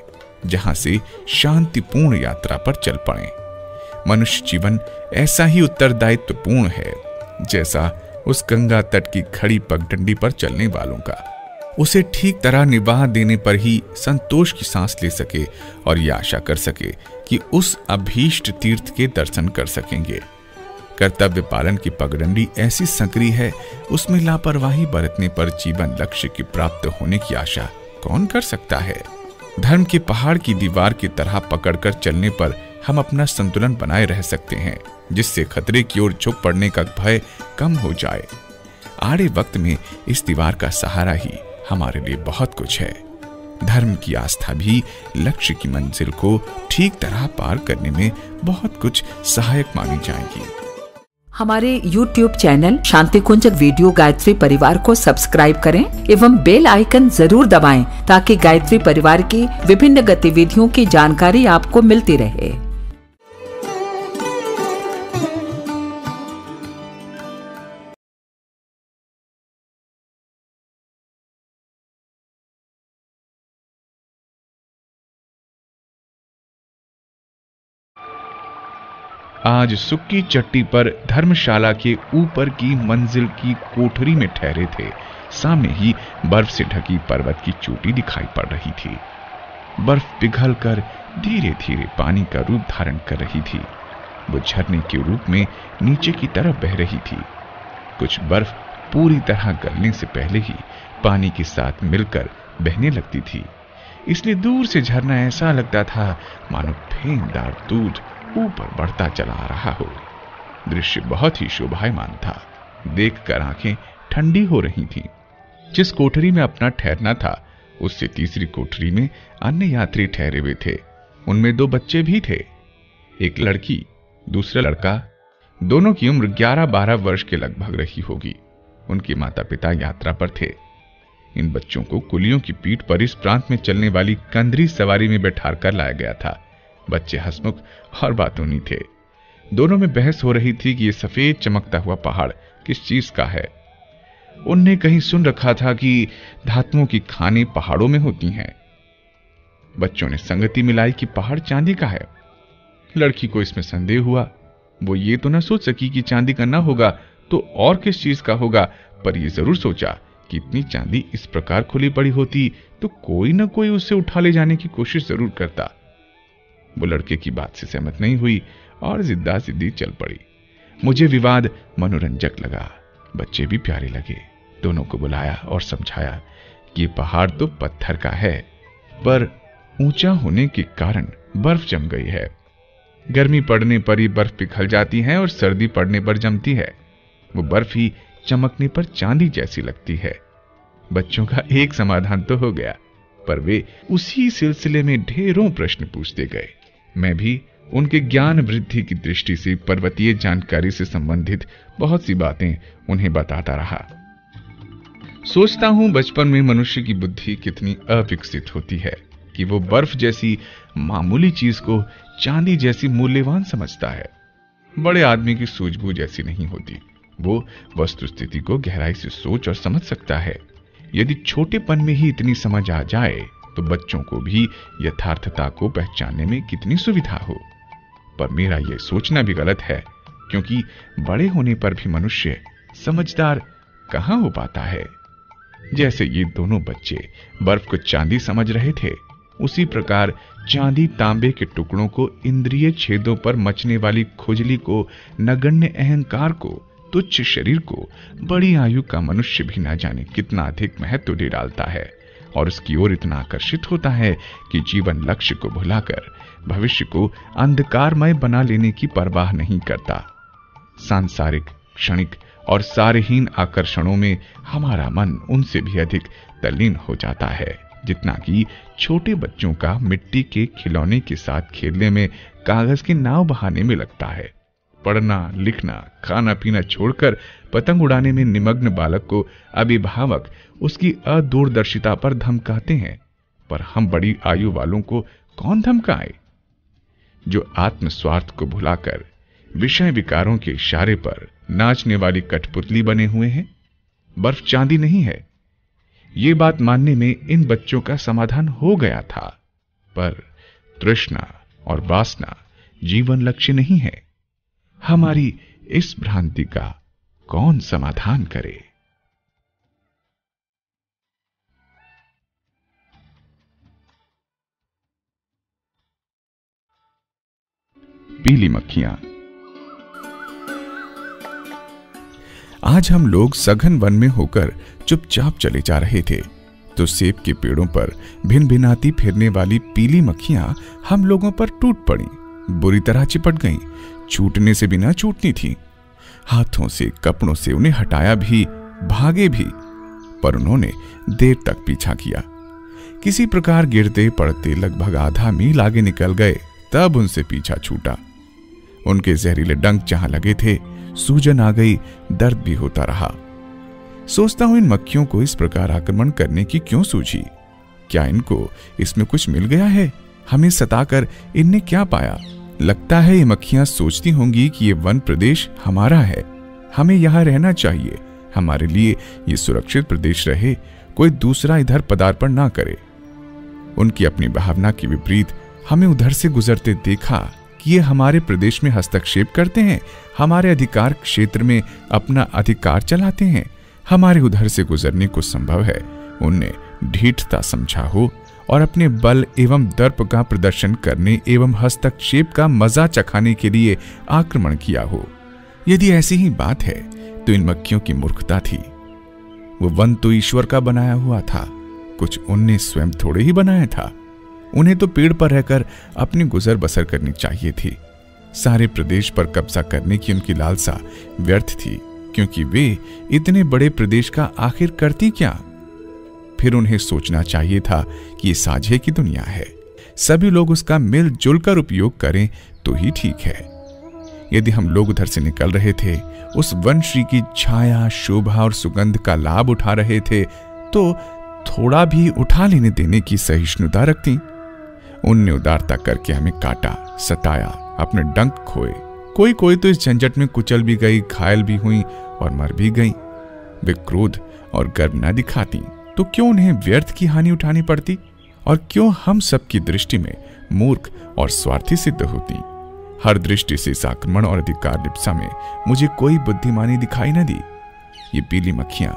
जहां से शांतिपूर्ण यात्रा पर चल पड़े। मनुष्य जीवन ऐसा ही उत्तरदायित्वपूर्ण है जैसा उस गंगा तट की खड़ी पगडंडी पर चलने वालों का। उसे ठीक तरह निभा देने पर ही संतोष की सांस ले सके और यह आशा कर सके कि उस अभीष्ट तीर्थ के दर्शन कर सकेंगे। कर्तव्य पालन की पगडंडी ऐसी संकरी है, उसमें लापरवाही बरतने पर जीवन लक्ष्य की प्राप्त होने की आशा कौन कर सकता है। धर्म के पहाड़ की दीवार की तरह पकड़कर चलने पर हम अपना संतुलन बनाए रह सकते हैं, जिससे खतरे की ओर झुक पड़ने का भय कम हो जाए। आड़े वक्त में इस दीवार का सहारा ही हमारे लिए बहुत कुछ है। धर्म की आस्था भी लक्ष्य की मंजिल को ठीक तरह पार करने में बहुत कुछ सहायक मानी जाएगी। हमारे YouTube चैनल शांति कुंजक वीडियो गायत्री परिवार को सब्सक्राइब करें एवं बेल आइकन जरूर दबाएं ताकि गायत्री परिवार की विभिन्न गतिविधियों की जानकारी आपको मिलती रहे। आज सुक्की चट्टी पर धर्मशाला के ऊपर की मंजिल की कोठरी में ठहरे थे। सामने ही बर्फ से ढकी पर्वत की चोटी दिखाई पड़ रही थी। बर्फ पिघलकर धीरे धीरे पानी का रूप धारण कर रही थी। वो झरने के रूप में नीचे की तरफ बह रही थी। कुछ बर्फ पूरी तरह गलने से पहले ही पानी के साथ मिलकर बहने लगती थी, इसलिए दूर से झरना ऐसा लगता था मानो फेंकदार दूध ऊपर बढ़ता चला आ रहा हो। दृश्य बहुत ही शोभायमान था। देखकर आंखें ठंडी हो रही थीं। जिस कोठरी में अपना ठहरना था उससे तीसरी कोठरी में अन्य यात्री ठहरे हुए थे। उनमें 2 बच्चे भी थे, एक लड़की, दूसरा लड़का। दोनों की उम्र 11-12 वर्ष के लगभग रही होगी। उनके माता पिता यात्रा पर थे। इन बच्चों को कुलियों की पीठ पर इस प्रांत में चलने वाली कंदरी सवारी में बैठा कर लाया गया था। बच्चे हंसमुख और बातूनी थे। दोनों में बहस हो रही थी कि यह सफेद चमकता हुआ पहाड़ किस चीज का है। उनने कहीं सुन रखा था कि धातुओं की खानें पहाड़ों में होती हैं। बच्चों ने संगति मिलाई कि पहाड़ चांदी का है। लड़की को इसमें संदेह हुआ। वो ये तो न सोच सकी कि चांदी का ना होगा तो और किस चीज का होगा, पर यह जरूर सोचा कि इतनी चांदी इस प्रकार खुली पड़ी होती तो कोई ना कोई उसे उठा ले जाने की कोशिश जरूर करता। वो लड़के की बात से सहमत नहीं हुई और जिद्दा जिद्दी चल पड़ी। मुझे विवाद मनोरंजक लगा, बच्चे भी प्यारे लगे। दोनों को बुलाया और समझाया कि ये पहाड़ तो पत्थर का है, पर ऊंचा होने के कारण बर्फ जम गई है। गर्मी पड़ने पर ही बर्फ पिघल जाती है और सर्दी पड़ने पर जमती है। वो बर्फ ही चमकने पर चांदी जैसी लगती है। बच्चों का एक समाधान तो हो गया, पर वे उसी सिलसिले में ढेरों प्रश्न पूछते गए। मैं भी उनके ज्ञान वृद्धि की दृष्टि से पर्वतीय जानकारी से संबंधित बहुत सी बातें उन्हें बताता रहा। सोचता हूं बचपन में मनुष्य की बुद्धि कितनी अविकसित होती है कि वो बर्फ जैसी मामूली चीज को चांदी जैसी मूल्यवान समझता है। बड़े आदमी की सूझबूझ ऐसी नहीं होती। वो वस्तु स्थिति को गहराई से सोच और समझ सकता है। यदि छोटेपन में ही इतनी समझ आ जाए तो बच्चों को भी यथार्थता को पहचानने में कितनी सुविधा हो। पर मेरा यह सोचना भी गलत है, क्योंकि बड़े होने पर भी मनुष्य समझदार कहां हो पाता है। जैसे ये दोनों बच्चे बर्फ को चांदी समझ रहे थे, उसी प्रकार चांदी तांबे के टुकड़ों को, इंद्रिय छेदों पर मचने वाली खुजली को, नगण्य अहंकार को, तुच्छ शरीर को बड़ी आयु का मनुष्य भी ना जाने कितना अधिक महत्व दे डालता है और उसकी ओर इतना आकर्षित होता है कि जीवन लक्ष्य को भुलाकर भविष्य को अंधकारमय बना लेने की परवाह नहीं करता। सांसारिक, क्षणिक और सारहीन आकर्षणों में हमारा मन उनसे भी अधिक तल्लीन हो जाता है जितना कि छोटे बच्चों का मिट्टी के खिलौने के साथ खेलने में कागज की नाव बहाने में लगता है। पढ़ना, लिखना, खाना पीना छोड़कर पतंग उड़ाने में निमग्न बालक को अभिभावक उसकी अदूरदर्शिता पर धमकाते हैं, पर हम बड़ी आयु वालों को कौन धमकाए? जो आत्म स्वार्थ को भुलाकर विषय विकारों के इशारे पर नाचने वाली कठपुतली बने हुए हैं। बर्फ चांदी नहीं है, ये बात मानने में इन बच्चों का समाधान हो गया था, पर तृष्णा और वासना जीवन लक्ष्य नहीं है। हमारी इस भ्रांति का कौन समाधान करे? पीली मक्खियां। आज हम लोग सघन वन में होकर चुपचाप चले जा रहे थे तो सेब के पेड़ों पर भिन भिनाती फिरने वाली पीली मक्खियां हम लोगों पर टूट पड़ी, बुरी तरह चिपट गईं, छूटने से बिना छूटनी थी। हाथों से कपड़ों से उन्हें हटाया भी, भागे भी, पर उन्होंने देर तक पीछा किया। किसी प्रकार गिरते पड़ते लगभग आधा मील आगे निकल गए, तब उनसे पीछा छूटा। उनके जहरीले डंक जहां लगे थे, सूजन आ गई, दर्द भी होता रहा। सोचता हूं इन मक्खियों को इस प्रकार आक्रमण करने की क्यों सूझी? क्या इनको इसमें कुछ मिल गया है? हमें सताकर इनने क्या पाया? लगता है ये मक्खियां सोचती होंगी कि ये वन प्रदेश हमारा है, हमें यहां रहना चाहिए, हमारे लिए ये सुरक्षित प्रदेश रहे, कोई दूसरा इधर पदार्पण ना करे। उनकी अपनी भावना के विपरीत हमें उधर से गुजरते देखा कि ये हमारे प्रदेश में हस्तक्षेप करते हैं, हमारे अधिकार क्षेत्र में अपना अधिकार चलाते हैं। हमारे उधर से गुजरने को संभव है उनने ढीठता समझा हो और अपने बल एवं दर्प का प्रदर्शन करने एवं हस्तक्षेप का मजा चखाने के लिए आक्रमण किया हो। यदि ऐसी ही बात है तो इन मक्खियों की मूर्खता थी। वो वन तो ईश्वर का बनाया हुआ था, कुछ उनने स्वयं थोड़े ही बनाया था। उन्हें तो पेड़ पर रहकर अपनी गुजर बसर करनी चाहिए थी। सारे प्रदेश पर कब्जा करने की उनकी लालसा व्यर्थ थी, क्योंकि वे इतने बड़े प्रदेश का आखिर करती क्या? फिर उन्हें सोचना चाहिए था कि ये साझे की दुनिया है, सभी लोग उसका मिलजुल कर उपयोग करें तो ही ठीक है। यदि हम लोग उधर से निकल रहे थे, उस वनश्री की छाया, शोभा और सुगंध का लाभ उठा रहे थे, तो थोड़ा भी उठा लेने देने की सहिष्णुता रखती। उनने उदारता करके हमें काटा, सताया, अपने डंक खोए। कोई तो इस झंझट में कुचल भी गई, घायल भी हुई और मर भी गई। वे क्रोध और गर्व न दिखाती तो क्यों उन्हें व्यर्थ की हानि उठानी पड़ती, और क्यों हम सबकी दृष्टि में मूर्ख और स्वार्थी सिद्ध होती? हर दृष्टि से इस आक्रमण और अधिकार लिप्सा में मुझे कोई बुद्धिमानी दिखाई न दी। ये पीली मक्खियां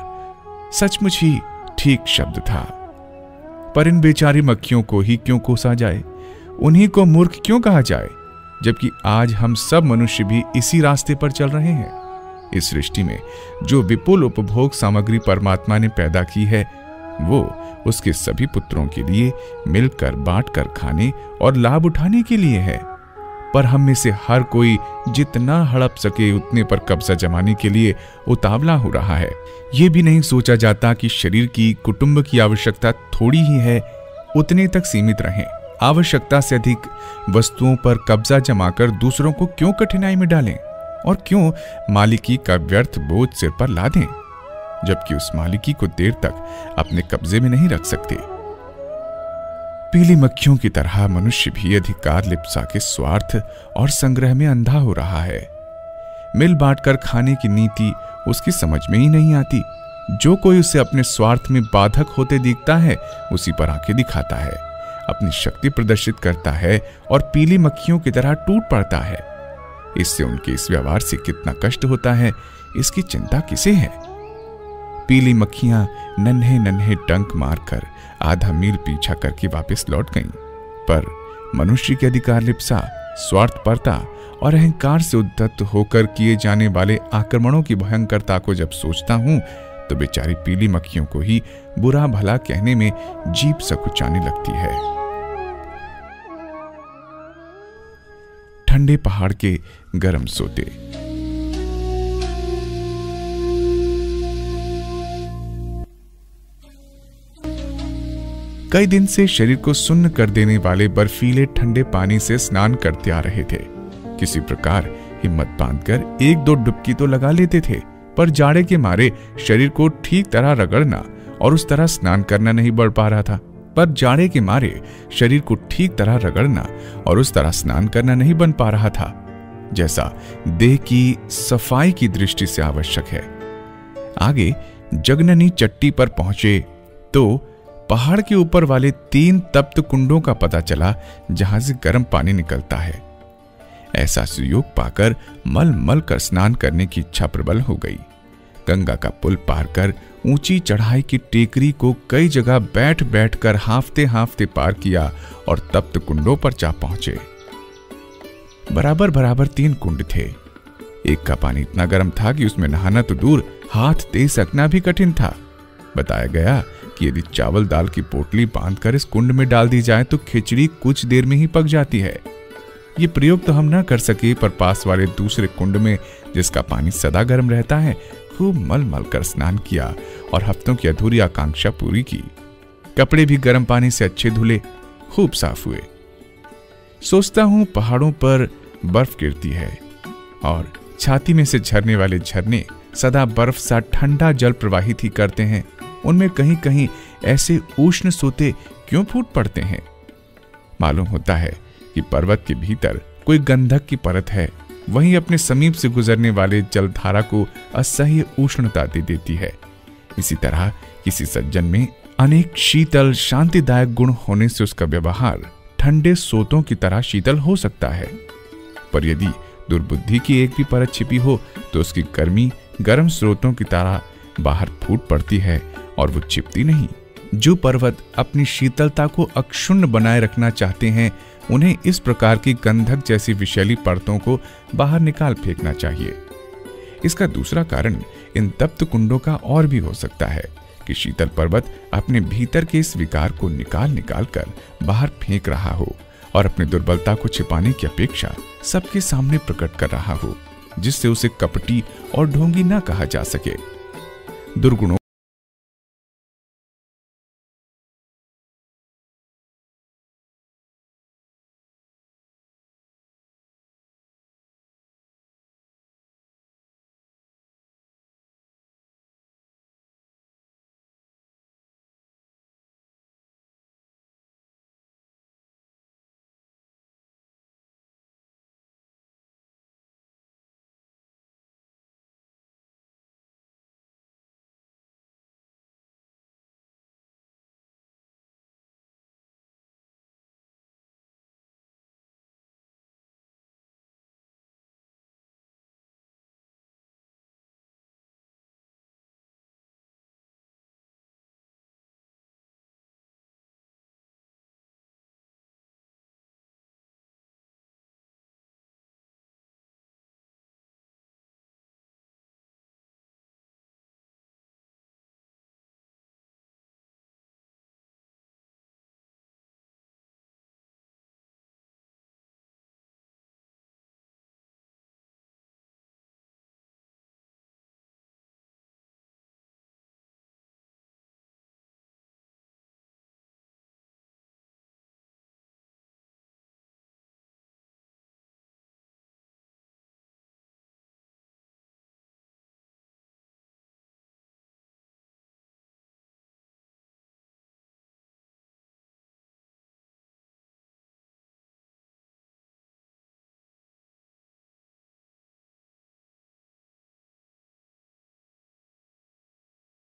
सचमुच ही ठीक शब्द था, पर इन बेचारी मक्खियों को ही क्यों कोसा जाए, उन्हीं को मूर्ख क्यों कहा जाए, जबकि आज हम सब मनुष्य भी इसी रास्ते पर चल रहे हैं। इस सृष्टि में जो विपुल उपभोग सामग्री परमात्मा ने पैदा की है, वो उसके सभी पुत्रों के लिए मिलकर बांटकर खाने और लाभ उठाने के लिए है। पर हम में से हर कोई जितना हड़प सके उतने पर कब्जा जमाने के लिए उतावला हो रहा है। यह भी नहीं सोचा जाता कि शरीर की, कुटुंब की आवश्यकता थोड़ी ही है, उतने तक सीमित रहें। आवश्यकता से अधिक वस्तुओं पर कब्जा जमाकर दूसरों को क्यों कठिनाई में डालें, और क्यों मालिकी का व्यर्थ बोझ सिर पर ला दें, जबकि उस मालिकी को देर तक अपने कब्जे में नहीं रख सकते। पीली मक्खियों की तरह मनुष्य भी अधिकार लिप्सा के स्वार्थ और संग्रह में अंधा हो रहा है। मिल बांटकर खाने की नीति उसकी समझ में ही नहीं आती। जो कोई उसे अपने स्वार्थ में बाधक होते दिखता है, उसी पर आंखें दिखाता है, अपनी शक्ति प्रदर्शित करता है और पीली मक्खियों की तरह टूट पड़ता है। इससे उनके इस व्यवहार से कितना कष्ट होता है, इसकी चिंता किसे है? पीली मक्खियां नन्हे नन्हे डंक मारकर आधा मील पीछा करके वापस लौट गईं, पर मनुष्य के अधिकार लिप्सा, स्वार्थपरता और अहंकार से उद्धत होकर किए जाने वाले आक्रमणों की भयंकरता को जब सोचता हूं, तो बेचारी पीली मक्खियों को ही बुरा भला कहने में जीभ सकुचाने लगती है। ठंडे पहाड़ के गर्म सोते। कई दिन से शरीर को सुन्न कर देने वाले बर्फीले ठंडे पानी से स्नान करते आ रहे थे। किसी प्रकार हिम्मत बांधकर एक दो डुबकी तो लगा लेते थे, पर जाड़े के मारे शरीर को ठीक तरह रगड़ना और उस तरह स्नान करना नहीं बढ़ पा रहा था। पर जाड़े के मारे शरीर को ठीक तरह रगड़ना और उस तरह स्नान करना नहीं बन पा रहा था जैसा देह की सफाई की दृष्टि से आवश्यक है। आगे जगननी चट्टी पर पहुंचे तो पहाड़ के ऊपर वाले 3 तप्त कुंडों का पता चला जहां से गर्म पानी निकलता है। ऐसा सुयोग पाकर मल मल कर स्नान करने की इच्छा प्रबल हो गई। गंगा का पुल पार कर ऊंची चढ़ाई की टेकरी को कई जगह बैठ बैठ कर हांफते हांफते पार किया और तप्त कुंडों पर जा पहुंचे। बराबर बराबर 3 कुंड थे। एक का पानी इतना गर्म था कि उसमें नहाना तो दूर हाथ दे सकना भी कठिन था। बताया गया कि यदि चावल दाल की पोटली बांधकर इस कुंड में डाल दी जाए तो खिचड़ी कुछ देर में ही पक जाती है। ये प्रयोग तो हम न कर सके, पर पास वाले दूसरे कुंड में जिसका पानी सदा गर्म रहता है खूब मल मल कर स्नान किया और हफ्तों की अधूरी आकांक्षा पूरी की। कपड़े भी गर्म पानी से अच्छे धुले, खूब साफ हुए। सोचता हूं पहाड़ों पर बर्फ गिरती है और छाती में से झरने वाले झरने सदा बर्फ सा ठंडा जल प्रवाहित ही करते हैं। उनमें कहीं कहीं ऐसे उष्ण सोते क्यों फूट पड़ते हैं? मालूम होता है कि पर्वत के भीतर कोई गंधक की परत है, वहीं अपने समीप से गुजरने वाले जलधारा को असह्य उष्णता दे देती है। इसी तरह किसी सज्जन में अनेक शीतल शांतिदायक गुण होने से उसका व्यवहार ठंडे सोतों की तरह शीतल हो सकता है, पर यदि दुर्बुद्धि की एक भी परत छिपी हो तो उसकी गर्मी गर्म स्रोतों की तरह बाहर फूट पड़ती है और वो छिपती नहीं। जो पर्वत अपनी शीतलता को अक्षुण्ण बनाए रखना चाहते हैं, उन्हें इस प्रकार की गंधक जैसी विषैली परतों को बाहर निकाल फेंकना चाहिए। इसका दूसरा कारण इन तप्त कुंडों का और भी हो सकता है कि शीतल पर्वत अपने भीतर के इस विकार को निकाल निकाल कर बाहर फेंक रहा हो और अपनी दुर्बलता को छिपाने की अपेक्षा सबके सामने प्रकट कर रहा हो, जिससे उसे कपटी और ढोंगी न कहा जा सके। दुर्गुणों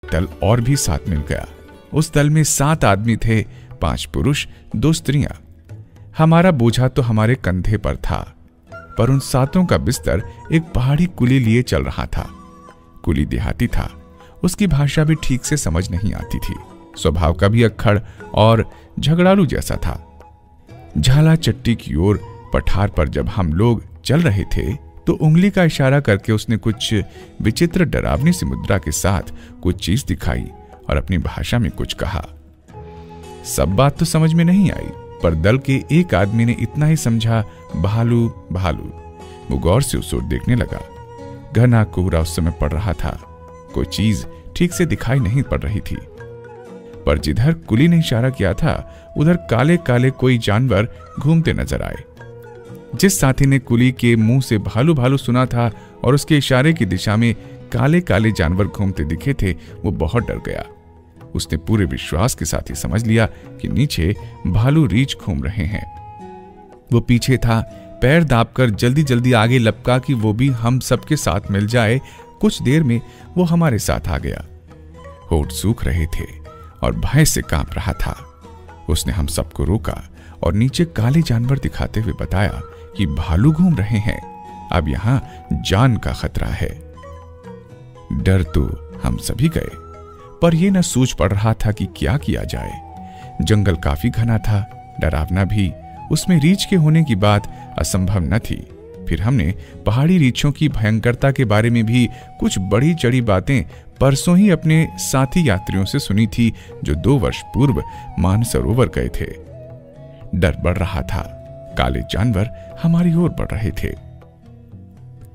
दल और भी साथ मिल गया। उस दल में 7 आदमी थे, 5 पुरुष 2 स्त्रियां। हमारा बोझा तो हमारे कंधे पर था, पर उन 7 का बिस्तर एक पहाड़ी कुली लिए चल रहा था। कुली देहाती था, उसकी भाषा भी ठीक से समझ नहीं आती थी। स्वभाव का भी अक्खड़ और झगड़ालू जैसा था। झाला चट्टी की ओर पठार पर जब हम लोग चल रहे थे तो उंगली का इशारा करके उसने कुछ विचित्र डरावनी सी मुद्रा के साथ कुछ चीज दिखाई और अपनी भाषा में कुछ कहा। सब बात तो समझ में नहीं आई, पर दल के एक आदमी ने इतना ही समझा, भालू भालू। वो गौर से उस ओर देखने लगा। घना कोहरा उस समय पड़ रहा था, कोई चीज ठीक से दिखाई नहीं पड़ रही थी, पर जिधर कुली ने इशारा किया था उधर काले काले कोई जानवर घूमते नजर आए। जिस साथी ने कुली के मुंह से भालू भालू सुना था और उसके इशारे की दिशा में काले काले जानवर घूमते दिखे थे, वो बहुत डर गया। उसने पूरे विश्वास के साथ ही समझ लिया कि नीचे भालू रीछ घूम रहे हैं। वो पीछे था, पैर दाबकर जल्दी जल्दी आगे लपका कि वो भी हम सबके साथ मिल जाए। कुछ देर में वो हमारे साथ आ गया। होठ सूख रहे थे और भय से कांप रहा था। उसने हम सबको रोका और नीचे काले जानवर दिखाते हुए बताया कि भालू घूम रहे हैं, अब यहां जान का खतरा है। डर तो हम सभी गए, पर यह न सूझ पड़ रहा था कि क्या किया जाए। जंगल काफी घना था, डरावना भी। उसमें रीछ के होने की बात असंभव न थी। फिर हमने पहाड़ी रीछों की भयंकरता के बारे में भी कुछ बड़ी चढ़ी बातें परसों ही अपने साथी यात्रियों से सुनी थी, जो 2 वर्ष पूर्व मानसरोवर गए थे। डर बढ़ रहा था। काले जानवर हमारी ओर बढ़ रहे थे।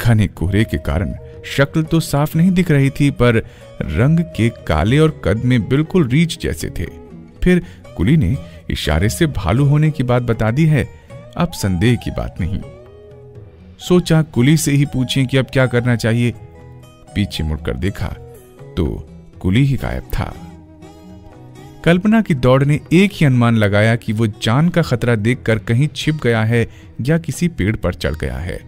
घने कोहरे के कारण शक्ल तो साफ नहीं दिख रही थी, पर रंग के काले और कद में बिल्कुल रीछ जैसे थे। फिर कुली ने इशारे से भालू होने की बात बता दी है। अब संदेह की बात नहीं। सोचा कुली से ही पूछें कि अब क्या करना चाहिए। पीछे मुड़कर देखा तो कुली ही गायब था। कल्पना की दौड़ ने एक ही अनुमान लगाया कि वो जान का खतरा देखकर कहीं छिप गया है या किसी पेड़ पर चढ़ गया है।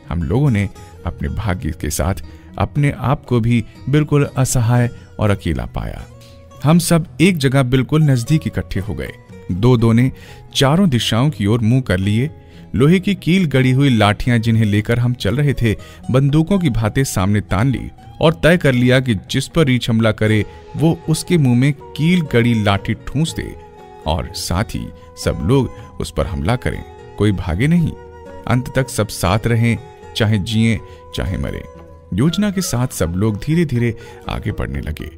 हम लोगों ने अपने भाग्य के साथ अपने आप को भी बिल्कुल असहाय और अकेला पाया। हम सब एक जगह बिल्कुल नजदीक इकट्ठे हो गए। दो ने चारों दिशाओं की ओर मुंह कर लिए। लोहे की कील गड़ी हुई लाठियां जिन्हें लेकर हम चल रहे थे, बंदूकों की भांति सामने तान ली और तय कर लिया कि जिस पर रीछ हमला करे वो उसके मुंह में कील गड़ी लाठी ठूंस दे और साथ ही सब लोग उस पर हमला करें। कोई भागे नहीं, अंत तक सब साथ रहें, चाहे जिए चाहे मरे। योजना के साथ सब लोग धीरे धीरे आगे बढ़ने लगे।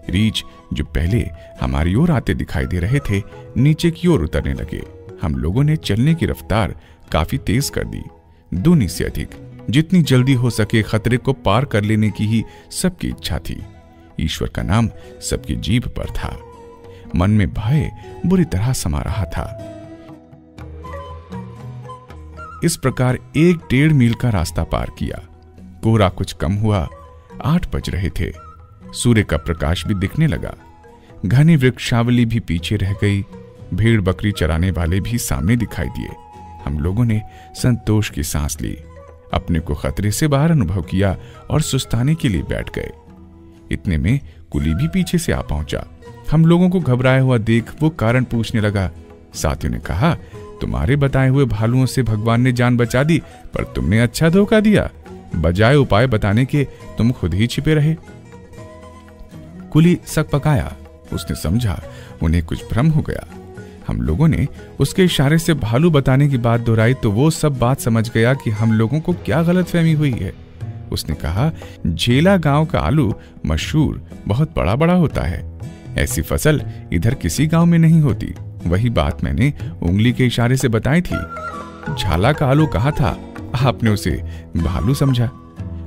रीछ जो पहले हमारी ओर आते दिखाई दे रहे थे, नीचे की ओर उतरने लगे। हम लोगों ने चलने की रफ्तार काफी तेज कर दी, दूनी से अधिक। जितनी जल्दी हो सके खतरे को पार कर लेने की ही सबकी इच्छा थी। ईश्वर का नाम सबकी जीभ पर था। मन में भय बुरी तरह समा रहा था। इस प्रकार 1-1.5 मील का रास्ता पार किया। कोहरा कुछ कम हुआ, 8 बज रहे थे। सूर्य का प्रकाश भी दिखने लगा। घनी वृक्षावली भी पीछे रह गई। भेड़ बकरी चराने वाले भी सामने दिखाई दिए। हम लोगों ने संतोष की सांस ली, अपने को खतरे से बाहर अनुभव किया और सुस्ताने के लिए बैठ गए। इतने में कुली भी पीछे से आ पहुंचा। हम लोगों को घबराया हुआ देख वो कारण पूछने लगा। साथियों ने कहा, तुम्हारे बताए हुए भालुओं से भगवान ने जान बचा दी, पर तुमने अच्छा धोखा दिया। बजाय उपाय बताने के तुम खुद ही छिपे रहे। कुली सकपकाया। उसने समझा उन्हें कुछ भ्रम हो गया। हम लोगों ने उसके इशारे से भालू बताने की बात दोहराई तो वो सब बात समझ गया कि हम लोगों को क्या गलतफहमी हुई है। उसने कहा, झेला गांव का आलू मशहूर बहुत बड़ा बड़ा होता है। ऐसी फसल इधर किसी गांव में नहीं होती। वही बात मैंने उंगली के इशारे से बताई थी। झाला का आलू कहा था, आपने उसे भालू समझा।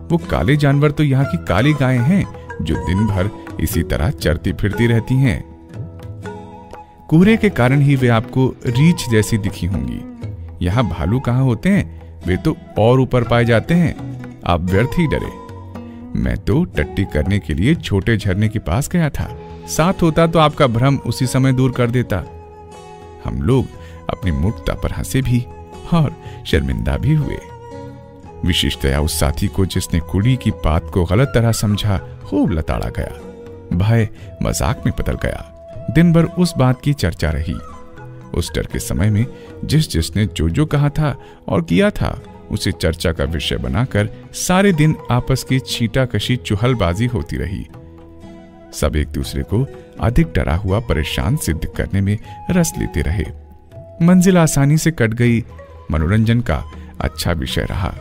वो काले जानवर तो यहाँ की काली गायें हैं जो दिन भर इसी तरह चरती फिरती रहती हैं। कोहरे के कारण ही वे आपको रीछ जैसी दिखी होंगी। यहाँ भालू कहाँ होते हैं, वे तो और ऊपर पाए जाते हैं। आप व्यर्थ ही डरे। मैं तो टट्टी करने के लिए छोटे झरने के पास गया था। साथ होता तो आपका भ्रम उसी समय दूर कर देता। हम लोग अपनी मूर्खता पर हंसे भी और शर्मिंदा भी हुए। विशेषतया उस साथी को जिसने कुली की बात को गलत तरह समझा, खूब लताड़ा गया। भय मजाक में बदल गया। दिन भर उस बात की चर्चा रही। उस डर के समय में जिसने जो कहा था और किया था, उसे चर्चा का विषय बनाकर सारे दिन आपस की छींटाकशी चुहलबाजी होती रही। सब एक दूसरे को अधिक डरा हुआ परेशान सिद्ध करने में रस लेते रहे। मंजिल आसानी से कट गई। मनोरंजन का अच्छा विषय रहा।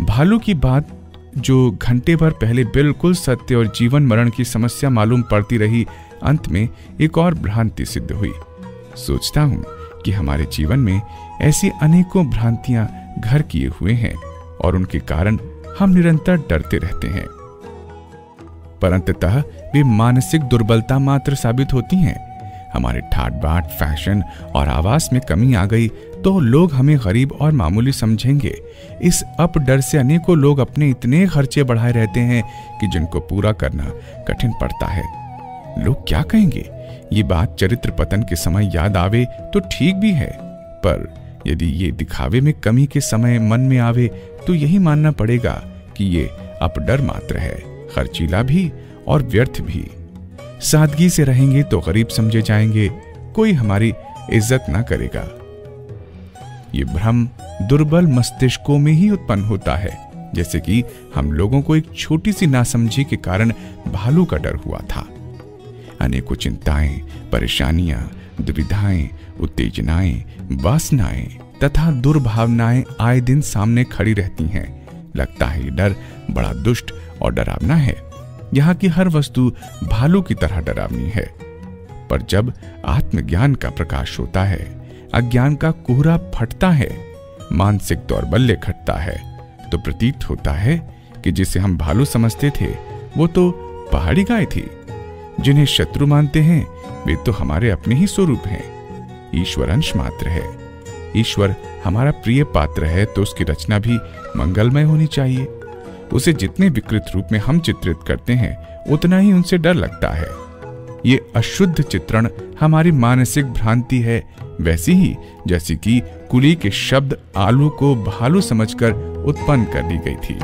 भालू की बात जो घंटे भर पहले बिल्कुल सत्य और जीवन मरण की समस्या मालूम पड़ती रही, अंत में एक और भ्रांति सिद्ध हुई। सोचता हूं कि हमारे जीवन में ऐसी अनेकों भ्रांतियां घर किए हुए हैं और उनके कारण हम निरंतर डरते रहते हैं, पर अंततः वे मानसिक दुर्बलता मात्र साबित होती हैं। हमारे ठाट बाट, फैशन और आवास में कमी आ गई तो लोग हमें गरीब और मामूली समझेंगे। इस अपडर से अनेकों लोग अपने इतने खर्चे बढ़ाए रहते हैं कि जिनको पूरा करना कठिन पड़ता है। लोग क्या कहेंगे? ये बात चरित्र पतन के समय याद आवे तो ठीक भी है, पर यदि ये दिखावे में कमी के समय मन में आवे तो यही मानना पड़ेगा कि ये अपडर मात्र है, खर्चीला भी और व्यर्थ भी। सादगी से रहेंगे तो गरीब समझे जाएंगे, कोई हमारी इज्जत ना करेगा। ये भ्रम दुर्बल मस्तिष्कों में ही उत्पन्न होता है, जैसे कि हम लोगों को एक छोटी सी नासमझी के कारण भालू का डर हुआ था। अनेकों चिंताएं, परेशानियां, दुविधाएं, उत्तेजनाएं, वासनाएं तथा दुर्भावनाएं आए दिन सामने खड़ी रहती हैं। लगता है ये डर बड़ा दुष्ट और डरावना है। यहाँ की हर वस्तु भालू की तरह डरावनी है। पर जब आत्मज्ञान का प्रकाश होता है, अज्ञान का कोहरा फटता है, मानसिक दौर्बल्य घटता है, तो प्रतीत होता है कि जिसे हम भालू समझते थे वो तो पहाड़ी गाय थी। जिन्हें शत्रु मानते हैं वे तो हमारे अपने ही स्वरूप हैं। ईश्वर अंश मात्र है। ईश्वर हमारा प्रिय पात्र है तो उसकी रचना भी मंगलमय होनी चाहिए। उसे जितने विकृत रूप में हम चित्रित करते हैं उतना ही उनसे डर लगता है। ये अशुद्ध चित्रण हमारी मानसिक भ्रांति है, वैसी ही जैसी कि कुली के शब्द आलू को भालू समझकर उत्पन्न कर दी गई थी।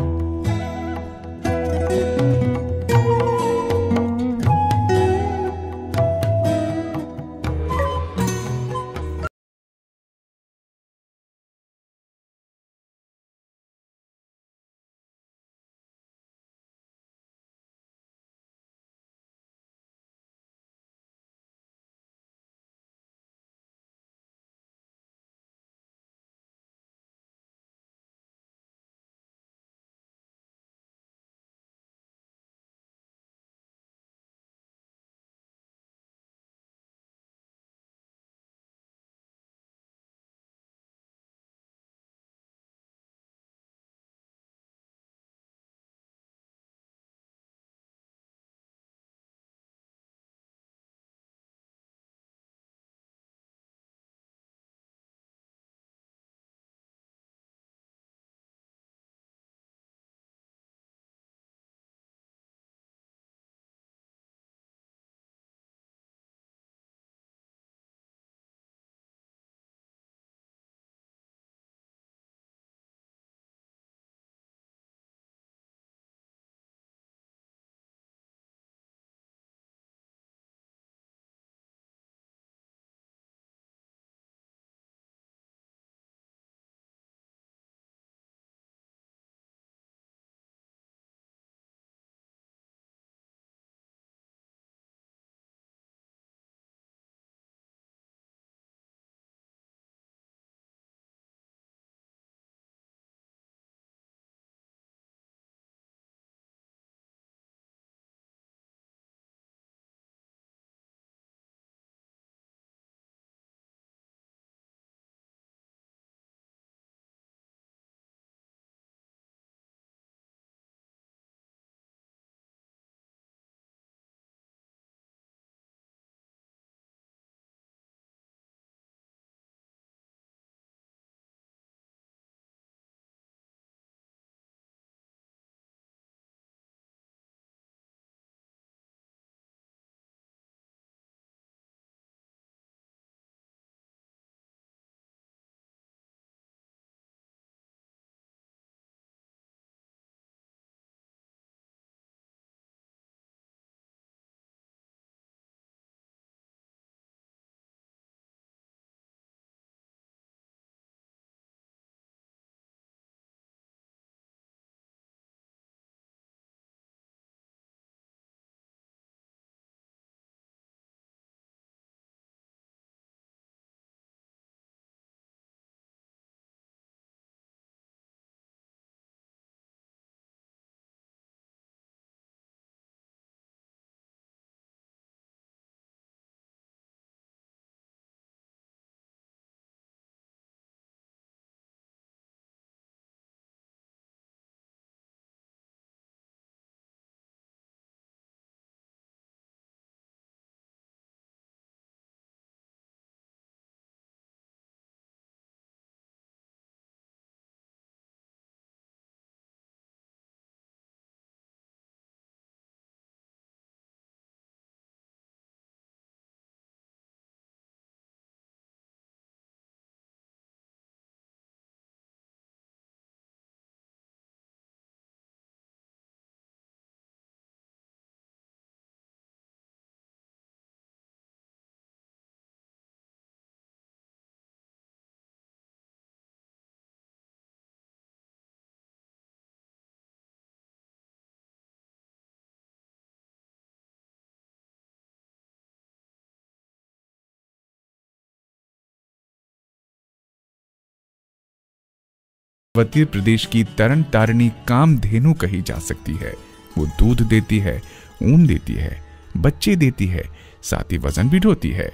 उत्तर प्रदेश की तरन तारिणी कामधेनु कही जा सकती है। वो दूध देती है, ऊन देती है, बच्चे देती है, साथ ही वजन भी ढोती है।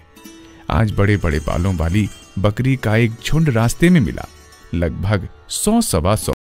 आज बड़े बड़े बालों वाली बकरी का एक झुंड रास्ते में मिला, लगभग 100-125।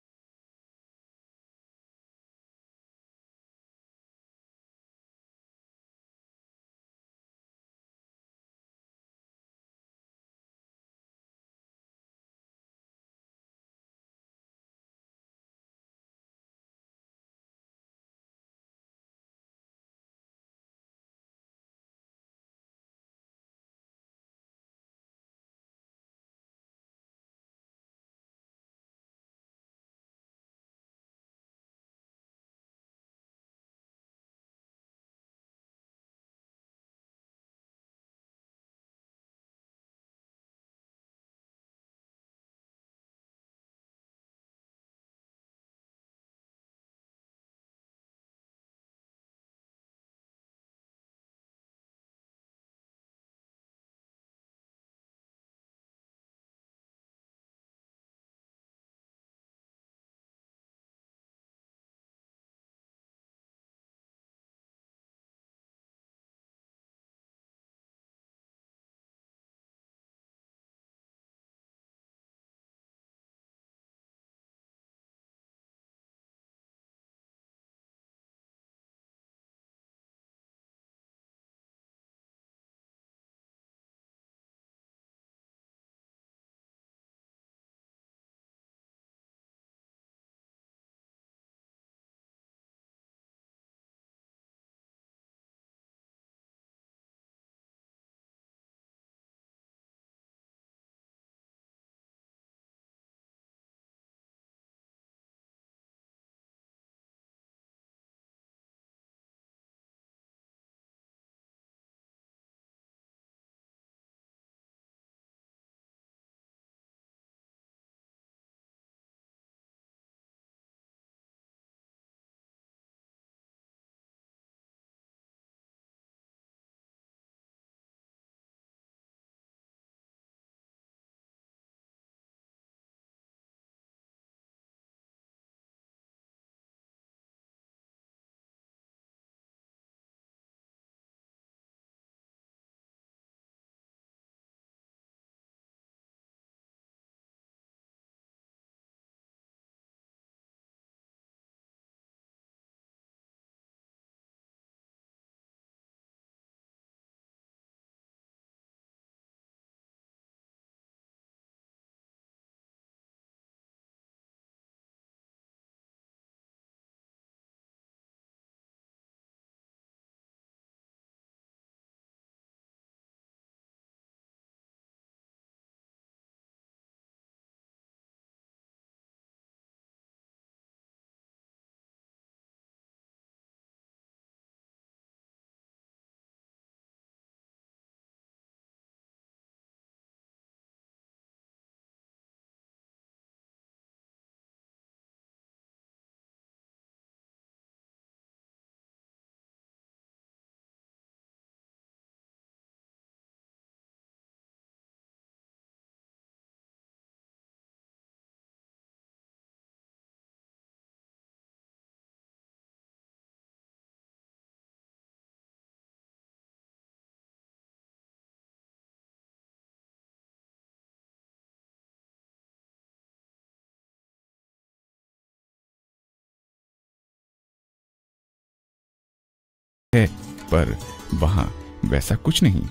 है, पर वहां वैसा कुछ नहीं।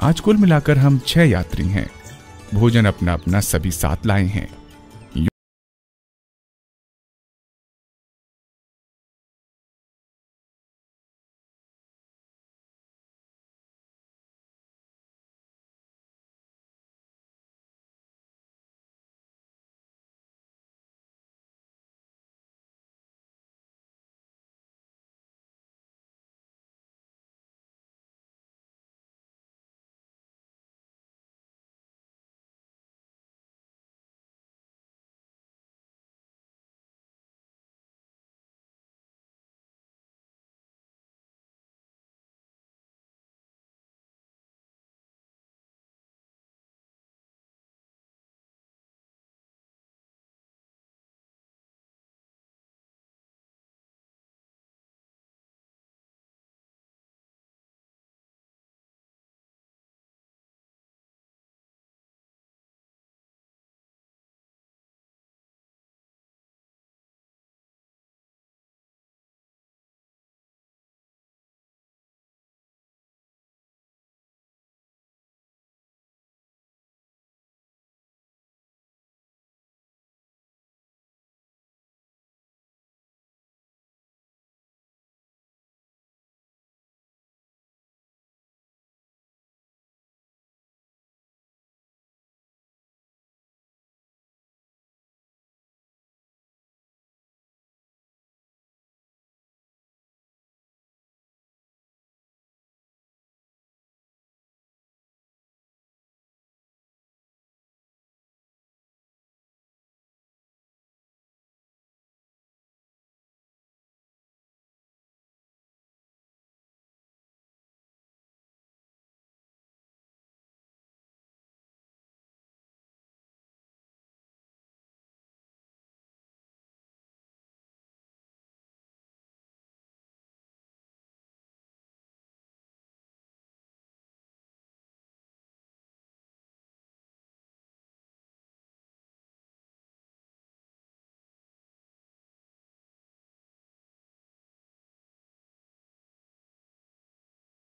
आज कुल मिलाकर हम 6 यात्री हैं। भोजन अपना अपना सभी साथ लाए हैं।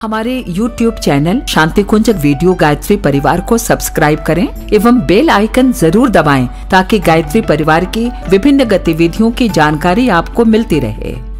हमारे YouTube चैनल शांति कुंजक वीडियो गायत्री परिवार को सब्सक्राइब करें एवं बेल आइकन जरूर दबाएं ताकि गायत्री परिवार की विभिन्न गतिविधियों की जानकारी आपको मिलती रहे।